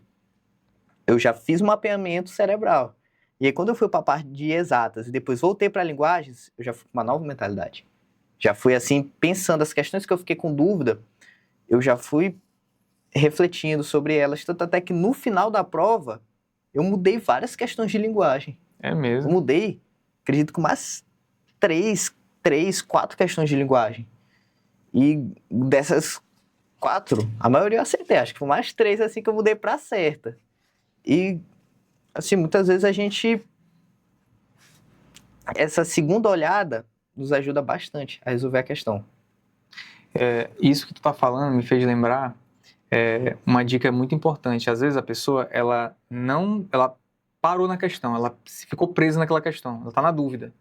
eu já fiz um mapeamento cerebral. E aí, quando eu fui para a parte de exatas e depois voltei para linguagens, eu já fui com uma nova mentalidade. Já fui assim, pensando as questões que eu fiquei com dúvida, eu já fui refletindo sobre elas, tanto até que no final da prova, eu mudei várias questões de linguagem. É Eu mesmo. mudei, acredito que umas quatro questões de linguagem. E dessas 4, a maioria eu acertei, acho que foi mais 3 assim que eu mudei para certa. E assim, muitas vezes essa segunda olhada nos ajuda bastante a resolver a questão. Isso que tu tá falando me fez lembrar uma dica muito importante. Às vezes a pessoa, ela parou na questão, ela ficou presa naquela questão, ela tá na dúvida.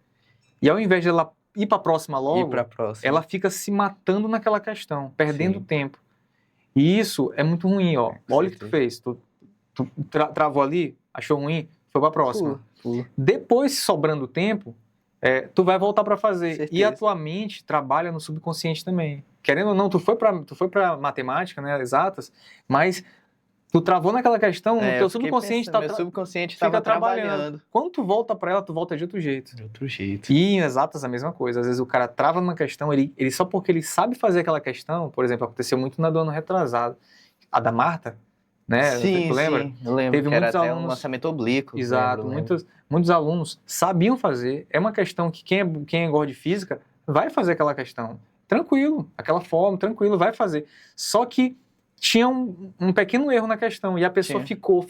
E ao invés de ela ir para a próxima logo, pra próxima. ela fica se matando naquela questão, perdendo Sim. tempo. E isso é muito ruim, ó. Com Olha o que tu certeza. fez. Tu travou ali, achou ruim, foi para a próxima. Pula. Depois, sobrando tempo, tu vai voltar para fazer. Certeza. E a tua mente trabalha no subconsciente também. Querendo ou não, tu foi para matemática, né, exatas, mas tu travou naquela questão, o teu subconsciente meu subconsciente fica estava trabalhando. trabalhando. Quando tu volta para ela, tu volta de outro jeito. De outro jeito. E em exatas a mesma coisa. Às vezes o cara trava numa questão, ele só porque ele sabe fazer aquela questão, por exemplo, aconteceu muito na do ano retrasado. A da Marta, né? Sim, tu lembra? sim, eu lembro Teve que era muitos até um alunos... lançamento oblíquo. Exato, lembro. muitos alunos sabiam fazer. É uma questão que quem gosta de física vai fazer aquela questão. Tranquilo, aquela forma, tranquilo, vai fazer. Só que tinha um pequeno erro na questão e a pessoa ficou,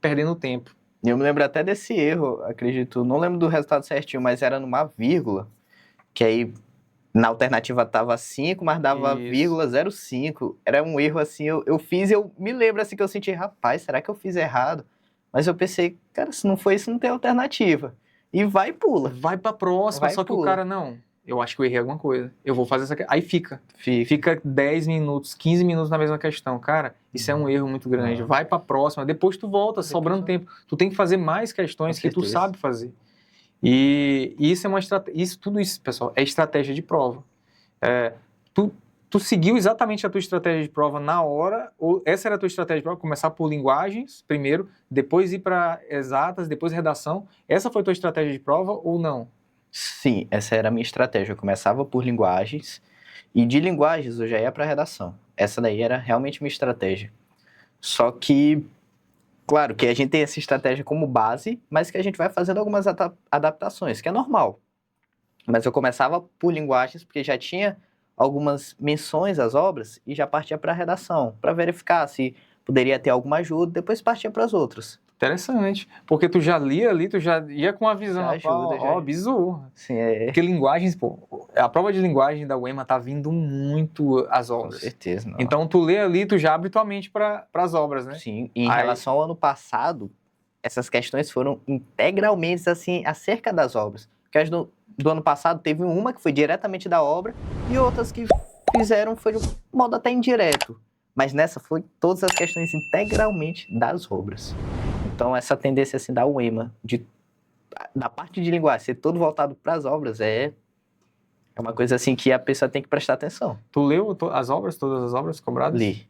perdendo tempo. E eu me lembro até desse erro, acredito. Não lembro do resultado certinho, mas era numa vírgula. Que aí na alternativa tava 5, mas dava vírgula 0,5. Era um erro assim, eu fiz e eu me lembro assim que eu senti, rapaz, será que eu fiz errado? Mas eu pensei, cara, se não foi isso, não tem alternativa. E vai e pula. Vai pra próxima, só que o cara, não, eu acho que eu errei alguma coisa. Eu vou fazer essa questão. Aí fica 10 minutos, 15 minutos na mesma questão. Cara, isso é um erro muito grande. Vai pra próxima, depois tu volta, sobrando tempo. Tu tem que fazer mais questões que tu sabe fazer. E isso é uma estratégia. Tudo isso, pessoal, é estratégia de prova. Tu seguiu exatamente a tua estratégia de prova na hora? Ou essa era a tua estratégia de prova? Começar por linguagens primeiro, depois ir para exatas, depois redação? Essa foi a tua estratégia de prova ou não? Sim, essa era a minha estratégia. Eu começava por linguagens e de linguagens eu já ia para redação. Essa daí era realmente minha estratégia. Só que, claro, que a gente tem essa estratégia como base, mas que a gente vai fazendo algumas adaptações, que é normal. Mas eu começava por linguagens porque já tinha algumas menções às obras e já partia para a redação, para verificar se poderia ter alguma ajuda, depois partia para as outras. Interessante. Porque tu já lia ali, tu já ia com a visão, Já ajuda, rapaz, já. ó, bizu. Sim, é, Porque linguagens, pô, a prova de linguagem da UEMA tá vindo muito às com obras. certeza. Não. Então tu lê ali, tu já abre tua mente para as obras, né? Sim, e em Aí- relação ao ano passado, essas questões foram integralmente assim acerca das obras. Porque as do ano passado teve uma que foi diretamente da obra e outras que fizeram foi de um modo até indireto. Mas nessa foi todas as questões integralmente das obras. Então essa tendência assim da UEMA, da parte de linguagem ser todo voltado para as obras é uma coisa assim que a pessoa tem que prestar atenção. Tu leu as obras, todas as obras cobradas? Li.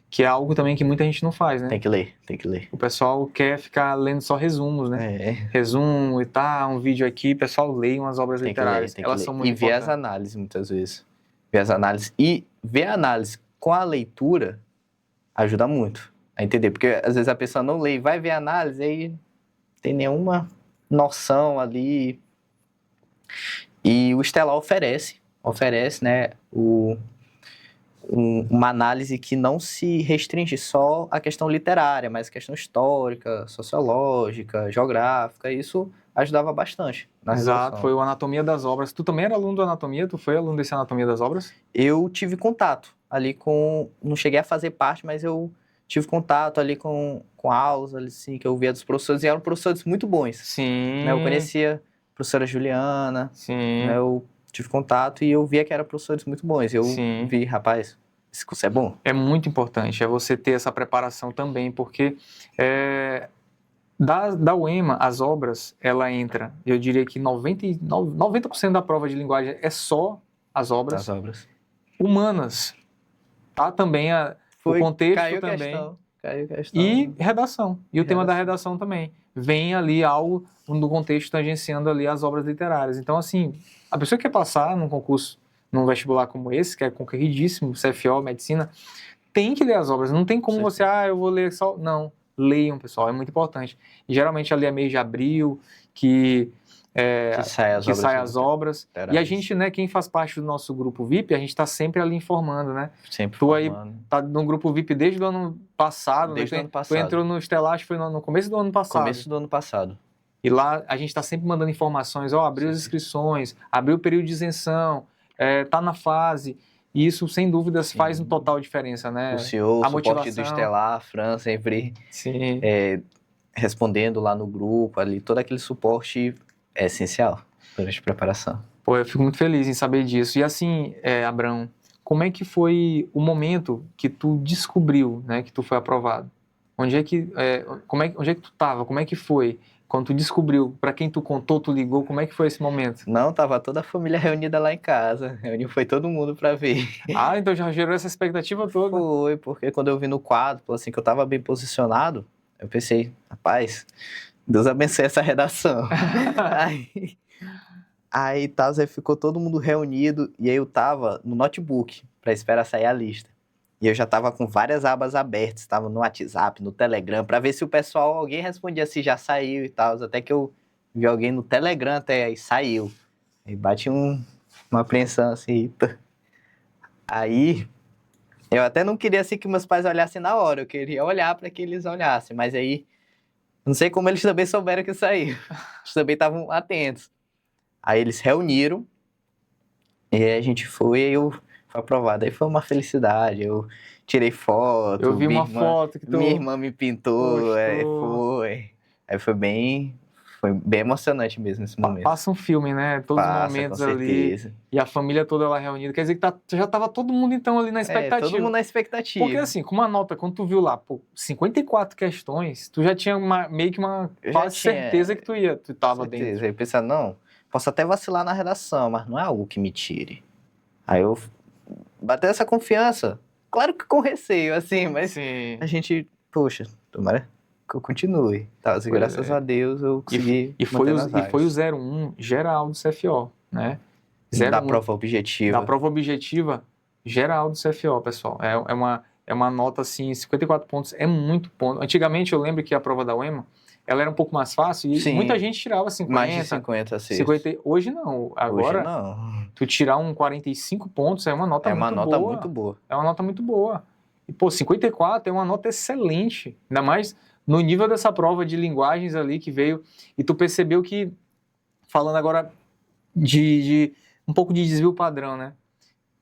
Que é algo também que muita gente não faz, né? Tem que ler. O pessoal quer ficar lendo só resumos, né? É, Resumo e tá, um vídeo aqui, o pessoal lê umas obras tem que ler, literárias. tem que Elas ler. são muito E ver as importantes. análises muitas vezes. Ver as análises. E ver a análise com a leitura ajuda muito a entender. Porque às vezes a pessoa não lê e vai ver a análise e não tem nenhuma noção ali. E o Stellar oferece, né, uma análise que não se restringe só à questão literária, mas questão histórica, sociológica, geográfica. Isso ajudava bastante na Exato, resolução. foi o Anatomia das Obras. Tu também era aluno do Anatomia? Tu foi aluno desse Anatomia das Obras? Eu tive contato ali com... Não cheguei a fazer parte, mas eu tive contato ali com aulas, assim, que eu via dos professores, e eram professores muito bons. Sim. Né? Eu conhecia a professora Juliana, Sim. né? Eu tive contato e eu via que eram professores muito bons. Eu Sim. vi, rapaz, esse curso é bom. É muito importante, é você ter essa preparação também, porque da UEMA, as obras, ela entra, eu diria que 90% da prova de linguagem é só as obras. Das obras. Humanas, tá também o contexto caiu também. Caiu questão. E redação. E o tema da Redação. redação também. Vem ali algo no contexto tangenciando ali as obras literárias. Então, assim, a pessoa que quer passar num concurso, num vestibular como esse, que é concorridíssimo, CFO, medicina, tem que ler as obras. Não tem como Sim. você, eu vou ler só... Não, leiam, pessoal, é muito importante. E geralmente ali é mês de abril, que sai as obras. E a gente, né, quem faz parte do nosso grupo VIP, a gente está sempre ali informando, né? Sempre Tu aí formando. tá no grupo VIP desde o ano passado, Desde né? o ano passado. Tu entrou no Estelar, acho que foi no começo do ano passado. Começo do ano passado. E lá a gente está sempre mandando informações, abriu as inscrições, abriu o período de isenção, tá na fase. E isso, sem dúvidas, Sim. faz um total diferença, né? O senhor, A o suporte motivação. do Estelar, a Fran sempre Sim. respondendo lá no grupo, ali, todo aquele suporte é essencial durante a preparação. Pô, eu fico muito feliz em saber disso. E assim, Abrão, como é que foi o momento que tu descobriu, né, que tu foi aprovado? Onde é que tu tava? Como é que foi? Quando tu descobriu, para quem tu contou, tu ligou, como é que foi esse momento? Não, tava toda a família reunida lá em casa. Foi todo mundo para ver. Ah, então já gerou essa expectativa toda. Foi, porque quando eu vi no quadro, assim, que eu tava bem posicionado, eu pensei, rapaz, Deus abençoe essa redação. Aí ficou todo mundo reunido e aí eu tava no notebook para esperar sair a lista. E eu já tava com várias abas abertas, tava no WhatsApp, no Telegram, para ver se o pessoal, alguém respondia se já saiu e tal. Até que eu vi alguém no Telegram até aí, saiu. Aí bate uma apreensão assim, eita. Aí eu até não queria assim que meus pais olhassem na hora, eu queria olhar para que eles olhassem, mas aí não sei como eles também souberam que saiu. Eles também estavam atentos. Aí eles reuniram e aí a gente foi e eu fui aprovado. Aí foi uma felicidade, eu tirei foto. Eu vi uma foto que minha irmã me pintou, postou. foi. Aí foi bem emocionante mesmo esse momento. Passa um filme, né? Todos os momentos com ali. certeza. E a família toda lá reunida. Quer dizer que já tava todo mundo então ali na expectativa. Todo mundo na expectativa. Porque assim, com uma nota, quando tu viu lá, 54 questões, tu já tinha meio que uma quase certeza que tu tava dentro. Aí eu pensei, não, posso até vacilar na redação, mas não é algo que me tire. Aí eu bateu essa confiança. Claro que com receio, assim, mas Sim. a gente, poxa, tomara que eu continue. Tá, assim, Pois graças é. a Deus eu consegui E foi manter o, nas e foi o vagas. 01 geral do CFO, né? Da 01 prova da objetiva. prova objetiva geral do CFO, pessoal. É uma nota, assim, 54 pontos, é muito ponto. Antigamente, eu lembro que a prova da UEMA, ela era um pouco mais fácil e Sim, muita gente tirava 50, mais de 50 acertos. 50. Hoje não. Hoje Agora, não. tu tirar um 45 pontos é uma nota É uma muito nota boa. muito boa. É uma nota muito boa. E, pô, 54 é uma nota excelente. Ainda mais no nível dessa prova de linguagens ali que veio. E tu percebeu que, falando agora de um pouco de desvio padrão, né?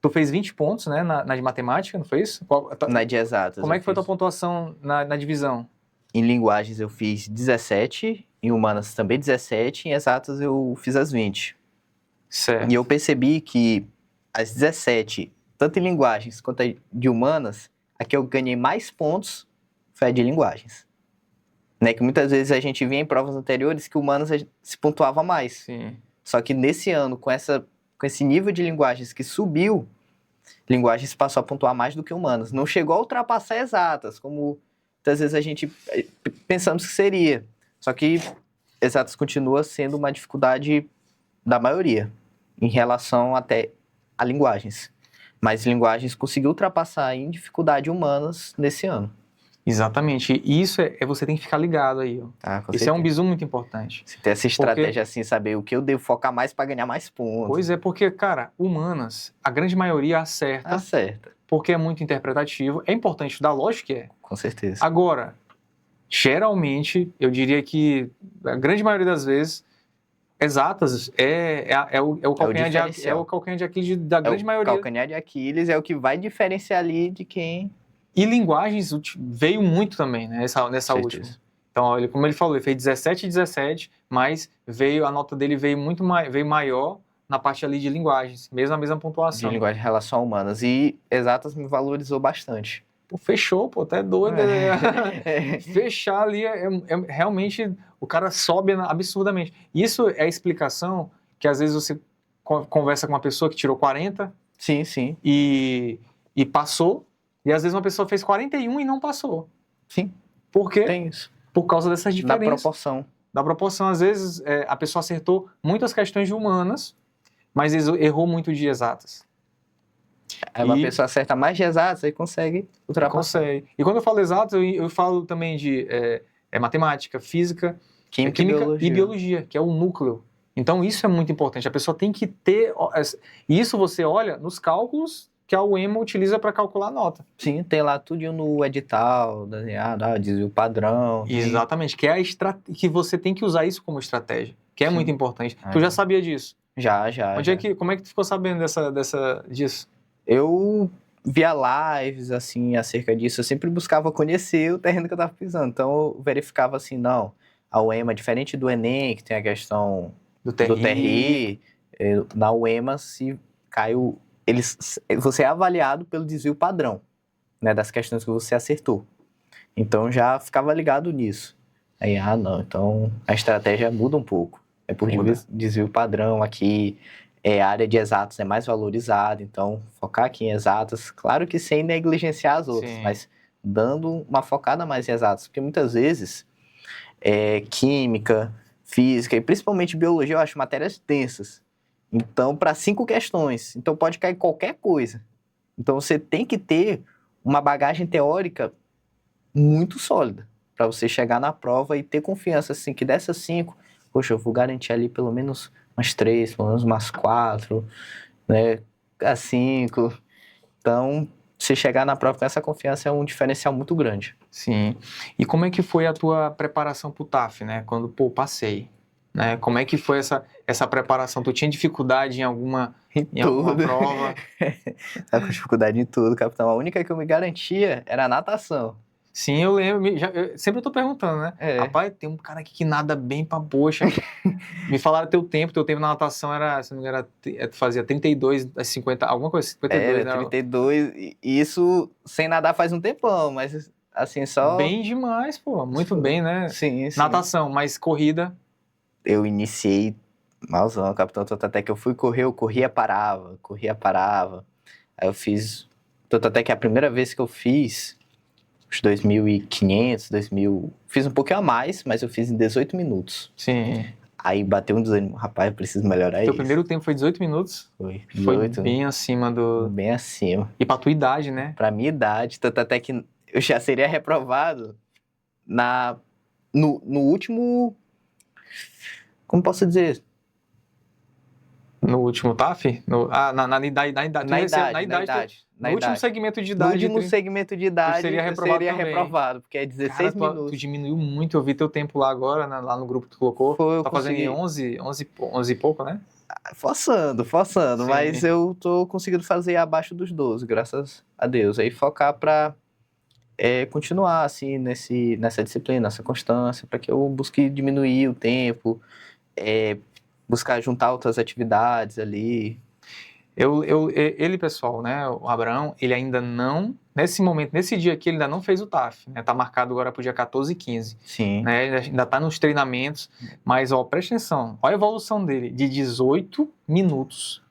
Tu fez 20 pontos, né, na de matemática, não foi isso? Na de exatas. Como é eu que foi a tua fiz. pontuação na divisão? Em linguagens eu fiz 17, em humanas também 17, em exatas eu fiz as 20. Certo. E eu percebi que as 17, tanto em linguagens quanto a de humanas, a que eu ganhei mais pontos foi a de linguagens. Né? Que muitas vezes a gente via em provas anteriores que humanas se pontuava mais. Sim. Só que nesse ano, com esse nível de linguagens que subiu, linguagens passou a pontuar mais do que humanas. Não chegou a ultrapassar exatas, como muitas vezes a gente pensamos que seria. Só que exatas continua sendo uma dificuldade da maioria, em relação até a linguagens. Mas linguagens conseguiu ultrapassar em dificuldade humanas nesse ano. Exatamente. E isso você tem que ficar ligado aí. Ó. Ah, com Esse é um certeza. bizu muito importante. Você ter essa estratégia assim, saber o que eu devo focar mais para ganhar mais pontos. Pois é, porque, cara, humanas, a grande maioria acerta, Acerta, porque é muito interpretativo. É importante estudar, lógico que é. com certeza. Agora, geralmente, eu diria que a grande maioria das vezes, exatas é o calcanhar diferencial. é o calcanhar de Aquiles da grande O maioria. calcanhar de Aquiles é o que vai diferenciar ali de quem... E linguagens veio muito também, né, nessa certeza. última. Então, olha, como ele falou, ele fez 17 e 17, mas a nota dele veio veio maior na parte ali de linguagens, mesmo a mesma De pontuação. linguagem em relação a humanas. E exatas me valorizou bastante. Pô, fechou, pô, até doido. Fechar ali realmente o cara sobe absurdamente. Isso é a explicação que às vezes você conversa com uma pessoa que tirou 40 Sim, sim. e passou, e às vezes uma pessoa fez 41 e não passou. Sim. Por quê? Tem isso. Por causa dessas Da diferenças. proporção. Da proporção. Às vezes a pessoa acertou muitas questões de humanas, mas errou muito de exatas. Aí uma pessoa acerta mais de exatas, aí consegue ultrapassar. Consegue. E quando eu falo exatas, eu falo também de matemática, física, Química e biologia, que é o núcleo. Então isso é muito importante. A pessoa tem que ter... Isso você olha nos cálculos que a UEMA utiliza para calcular a nota. Sim, tem lá tudo no edital, desenhado, desvio padrão. Exatamente, que é que você tem que usar isso como estratégia, que é Sim. muito importante. Tu já sabia disso? Já. Como é que tu ficou sabendo disso? Eu via lives, assim, acerca disso. Eu sempre buscava conhecer o terreno que eu tava pisando. Então, eu verificava assim, não, a UEMA, diferente do Enem, que tem a questão do TRI, na UEMA, se caiu... você é avaliado pelo desvio padrão, né, das questões que você acertou. Então, já ficava ligado nisso. Aí, não, então a estratégia muda um pouco. É por desvio padrão aqui... a área de exatas é mais valorizada, então focar aqui em exatas, claro que sem negligenciar as outras, Sim. mas dando uma focada mais em exatas, porque muitas vezes química, física e principalmente biologia eu acho matérias densas. Então, para 5 questões, então pode cair qualquer coisa. Então, você tem que ter uma bagagem teórica muito sólida para você chegar na prova e ter confiança assim que dessas 5, poxa, eu vou garantir ali pelo menos umas 3, pelo menos umas 4, né, as 5. Então, se chegar na prova com essa confiança é um diferencial muito grande. Sim. E como é que foi a tua preparação pro TAF, né? Quando, passei, né? Como é que foi essa preparação? Tu tinha dificuldade em alguma prova? Tava com dificuldade em tudo, capitão. A única que eu me garantia era a natação. Sim, eu lembro. Sempre eu tô perguntando, né? Rapaz, tem um cara aqui que nada bem pra poxa. Me falaram teu tempo na natação era, se não me engano, fazia 32 a 50, alguma coisa, 52, era né? 32, e isso sem nadar faz um tempão, mas assim, só... Bem demais, pô, muito bem, né? Sim. Natação, mas corrida... Eu iniciei malzão, capitão, até que eu fui correr, eu corria, parava. Aí eu fiz, tanto até que a primeira vez que eu fiz, uns 2.500, 2.000, fiz um pouquinho a mais, mas eu fiz em 18 minutos. Sim. Aí bateu um desânimo, rapaz, eu preciso melhorar Teu isso. primeiro tempo foi 18 minutos? Foi Foi 18, bem acima do... bem acima. E pra tua idade, né? Pra minha idade, tanto até que eu já seria reprovado no último, como posso dizer? No último TAF? Na idade. No último segmento de No idade. último segmento de idade, seria eu reprovado seria também. reprovado, porque é 16 Cara, tu minutos. diminuiu muito. Eu vi teu tempo lá agora, lá no grupo que tu colocou. Foi, eu Tá fazendo em consegui. 11 e pouco, né? Forçando, Sim. mas eu tô conseguindo fazer abaixo dos 12, graças a Deus. Aí focar pra continuar, assim, nessa disciplina, nessa constância, para que eu busque diminuir o tempo, buscar juntar outras atividades ali. Ele, pessoal, né, o Abraão, ele ainda não, nesse momento, nesse dia aqui, ele ainda não fez o TAF, né, tá marcado agora pro dia 14 e 15, Sim. né, ele ainda tá nos treinamentos, mas, ó, presta atenção, olha a evolução dele, de 18 minutos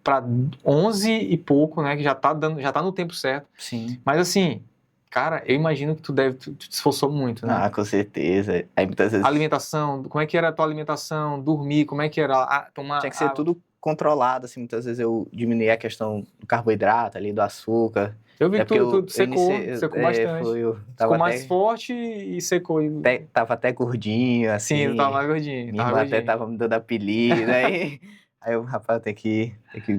para 11 e pouco, né, que já tá no tempo certo. Sim. Mas, assim, cara, eu imagino que tu te esforçou muito, né? Ah, com certeza. Aí muitas vezes... Alimentação, como é que era a tua alimentação, dormir, como é que era tomar Tinha que ser água? tudo controlado, assim, muitas vezes eu diminuía a questão do carboidrato ali, do açúcar. Eu vi que tu secou bastante. Tava Ficou mais até, forte e secou. tava até gordinho, assim. Sim, tava mais gordinho. Minha irmã até tava me dando apelido, aí eu, rapaz, tem que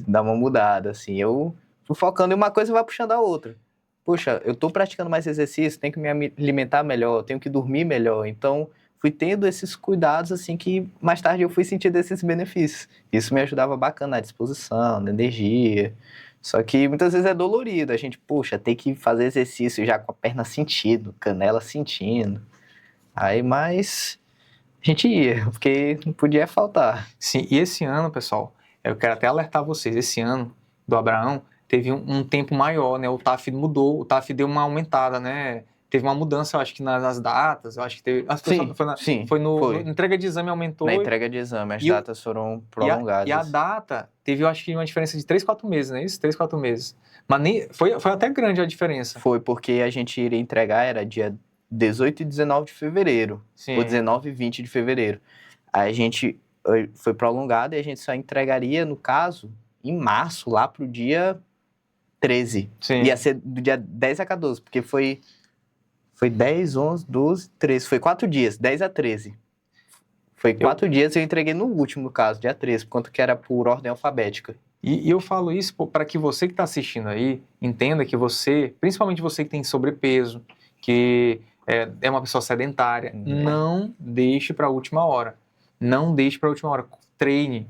dar uma mudada, assim. Eu fui focando em uma coisa e vai puxando a outra. Poxa, eu tô praticando mais exercício, tenho que me alimentar melhor, tenho que dormir melhor. Então, fui tendo esses cuidados, assim, que mais tarde eu fui sentindo esses benefícios. Isso me ajudava bacana na disposição, na energia. Só que muitas vezes é dolorido. A gente, poxa, tem que fazer exercício já com a perna sentindo, canela sentindo. Aí, mas a gente ia, porque não podia faltar. Sim, e esse ano, pessoal, eu quero até alertar vocês, esse ano do Abraão teve um tempo maior, né? O TAF mudou, o TAF deu uma aumentada, né? Teve uma mudança, eu acho que nas datas, eu acho que teve... Foi no entrega de exame aumentou. Na entrega de exame, as datas foram prolongadas. E a data teve, eu acho que uma diferença de 3, 4 meses, não é isso? 3, 4 meses. Mas nem, foi até grande a diferença. Foi porque a gente iria entregar, era dia 18 e 19 de fevereiro. Sim. Ou 19 e 20 de fevereiro. Aí a gente foi prolongado e a gente só entregaria, no caso, em março, lá pro dia 13. Sim. Ia ser do dia 10 a 14, porque foi 10, 11, 12, 13. Foi 4 dias, 10 a 13. Foi 4 dias e eu entreguei no último, no caso, dia 13, por conta que era por ordem alfabética. E eu falo isso para que você que está assistindo aí entenda que você, principalmente você que tem sobrepeso, que é uma pessoa sedentária, não deixe para a última hora. Não deixe para a última hora. Treine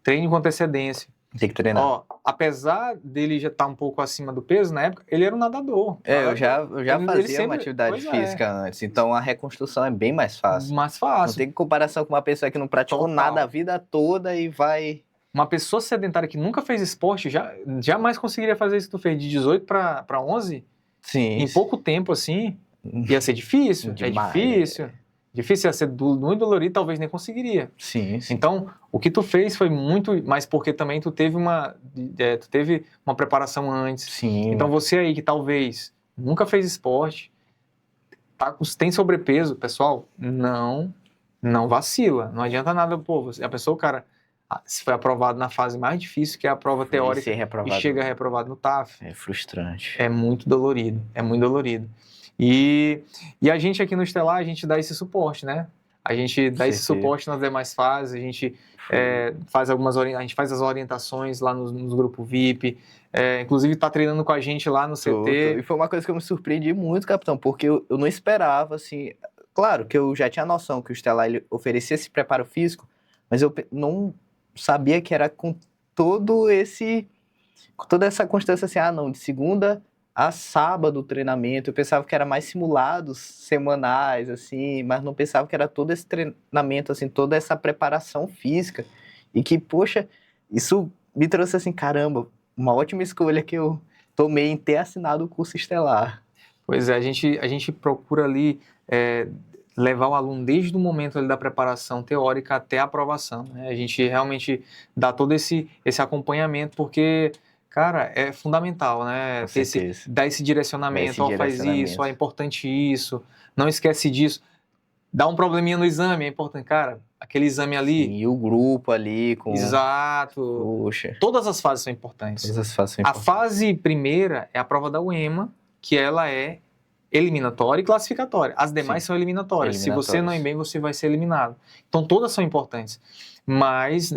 com antecedência. Tem que treinar. Ó, apesar dele já estar um pouco acima do peso, na época, ele era um nadador. Eu já fazia uma atividade física antes, então a reconstrução é bem mais fácil. Mais fácil. Não tem comparação com uma pessoa que não praticou nada a vida toda e vai... Uma pessoa sedentária que nunca fez esporte jamais conseguiria fazer isso que tu fez de 18 para 11. Sim. Em pouco tempo, assim, ia ser difícil. Demais, é difícil. Difícil, ia ser muito dolorido, talvez nem conseguiria. Sim. Então, o que tu fez foi muito, mas porque também tu teve uma preparação antes. Sim. Então, você aí que talvez nunca fez esporte, tem sobrepeso, pessoal, não vacila. Não adianta nada, pô, a pessoa, o cara, se foi aprovado na fase mais difícil, que é a prova teórica, e chega reprovado no TAF. É frustrante. É muito dolorido, E a gente aqui no Estelar, a gente dá esse suporte, né? A gente dá esse suporte nas demais fases, a gente faz as orientações lá nos grupos VIP, inclusive está treinando com a gente lá no CT. E foi uma coisa que eu me surpreendi muito, capitão, porque eu não esperava, assim... Claro que eu já tinha noção que o Estelar ele oferecia esse preparo físico, mas eu não sabia que era com toda essa constância, assim, não, de segunda a sábado o treinamento. Eu pensava que era mais simulados semanais, assim, mas não pensava que era todo esse treinamento, assim, toda essa preparação física. E que, poxa, isso me trouxe assim, caramba, uma ótima escolha que eu tomei em ter assinado o curso Estelar. Pois é, a gente procura ali levar o aluno desde o momento ali da preparação teórica até a aprovação, né? A gente realmente dá todo esse acompanhamento, porque, Cara, é fundamental, né? Com Dar certeza. esse direcionamento, Esse ó, faz isso, direcionamento. ó, é importante isso, não esquece disso. Dá um probleminha no exame, é importante. Cara, aquele exame ali, E o grupo ali com... exato. Poxa, Todas as fases são importantes. todas as fases são A importantes. fase primeira é a prova da UEMA, que ela é eliminatória e classificatória. As demais Sim. são eliminatórias. Se você não ir bem, você vai ser eliminado. Então, todas são importantes. Mas,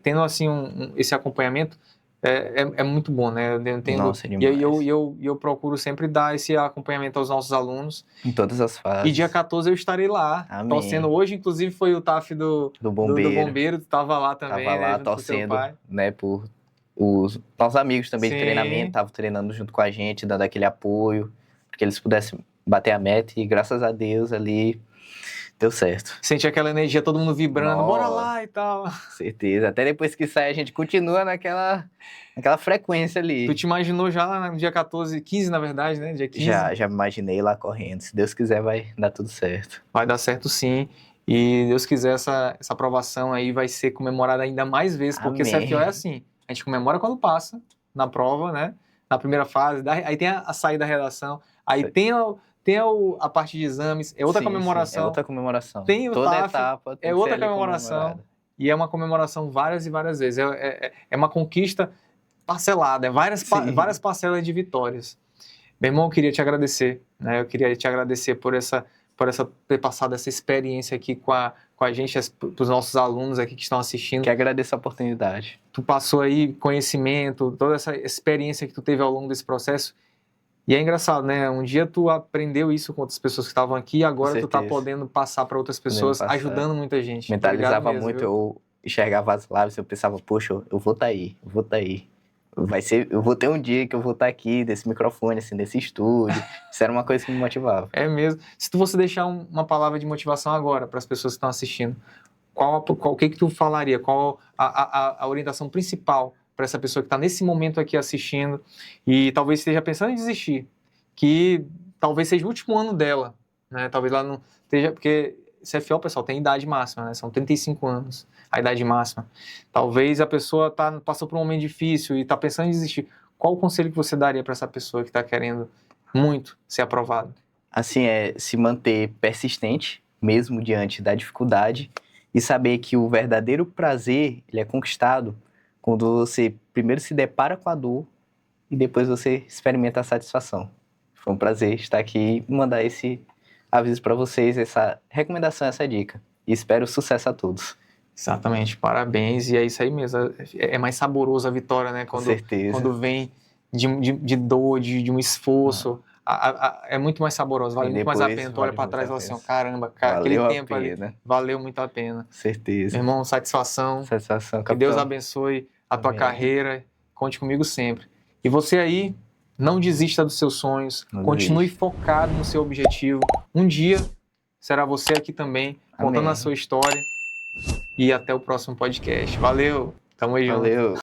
tendo assim esse acompanhamento, é muito bom, né? Eu entendo, Nossa, e demais. eu procuro sempre dar esse acompanhamento aos nossos alunos. Em todas as fases. E dia 14 eu estarei lá, Amém. torcendo. Hoje, inclusive, foi o TAF do bombeiro. Tu estava lá também, Tava lá né? Junto com teu torcendo, pai. né, por os nossos amigos também de Sim. treinamento, estavam treinando junto com a gente, dando aquele apoio, para que eles pudessem bater a meta, e graças a Deus ali deu certo. Senti aquela energia, todo mundo vibrando, Nossa. bora lá e tal. Certeza. Até depois que sai, a gente continua naquela frequência ali. Tu te imaginou já lá no dia 14, 15 na verdade, né? Dia 15? Já me imaginei lá correndo. Se Deus quiser, vai dar tudo certo. Vai dar certo sim. E Deus quiser, essa aprovação aí vai ser comemorada ainda mais vezes, porque Amém. CFO é assim. A gente comemora quando passa na prova, né? Na primeira fase, aí tem a saída da redação, aí tem a parte de exames, é outra comemoração. É outra comemoração. Tem o Toda TAF, etapa tem é que outra ser ali comemoração. comemorada. E é uma comemoração várias e várias vezes. É uma conquista parcelada, várias parcelas de vitórias. Meu irmão, eu queria te agradecer, né? Eu queria te agradecer por ter passado essa experiência aqui com a gente, para os nossos alunos aqui que estão assistindo. Que agradeço a oportunidade. Tu passou aí conhecimento, toda essa experiência que tu teve ao longo desse processo. E é engraçado, né? Um dia tu aprendeu isso com outras pessoas que estavam aqui, e agora tu tá podendo passar para outras pessoas, ajudando muita gente. Mentalizava mesmo, muito, viu? eu enxergava as lives, eu pensava, poxa, eu vou estar aí, eu vou estar aí. Eu vou ter um dia que eu vou estar aqui, desse microfone, assim, desse estúdio. Isso era uma coisa que me motivava. É mesmo. Se tu fosse deixar uma palavra de motivação agora para as pessoas que estão assistindo, o que tu falaria? Qual a orientação principal para essa pessoa que está nesse momento aqui assistindo e talvez esteja pensando em desistir, que talvez seja o último ano dela, né? Talvez ela não esteja, porque CFO, pessoal, tem idade máxima, né? São 35 anos, a idade máxima. Talvez a pessoa passou por um momento difícil e está pensando em desistir. Qual o conselho que você daria para essa pessoa que está querendo muito ser aprovada? Assim, se manter persistente, mesmo diante da dificuldade, e saber que o verdadeiro prazer, ele é conquistado quando você primeiro se depara com a dor e depois você experimenta a satisfação. Foi um prazer estar aqui e mandar esse aviso para vocês, essa recomendação, essa dica. E espero sucesso a todos. Exatamente, parabéns. E é isso aí mesmo. É mais saboroso a vitória, né? Com certeza. Quando vem de dor, de um esforço. É muito mais saboroso, vale muito mais a pena. Tu olha para trás e fala assim, caramba, cara, aquele tempo ali valeu muito a pena. Certeza. Meu irmão, satisfação. Satisfação, capitão. Que Deus abençoe a tua carreira. Conte comigo sempre. E você aí, não desista dos seus sonhos. Continue focado no seu objetivo. Um dia será você aqui também, contando a sua história. E até o próximo podcast. Valeu! Tamo junto. Valeu!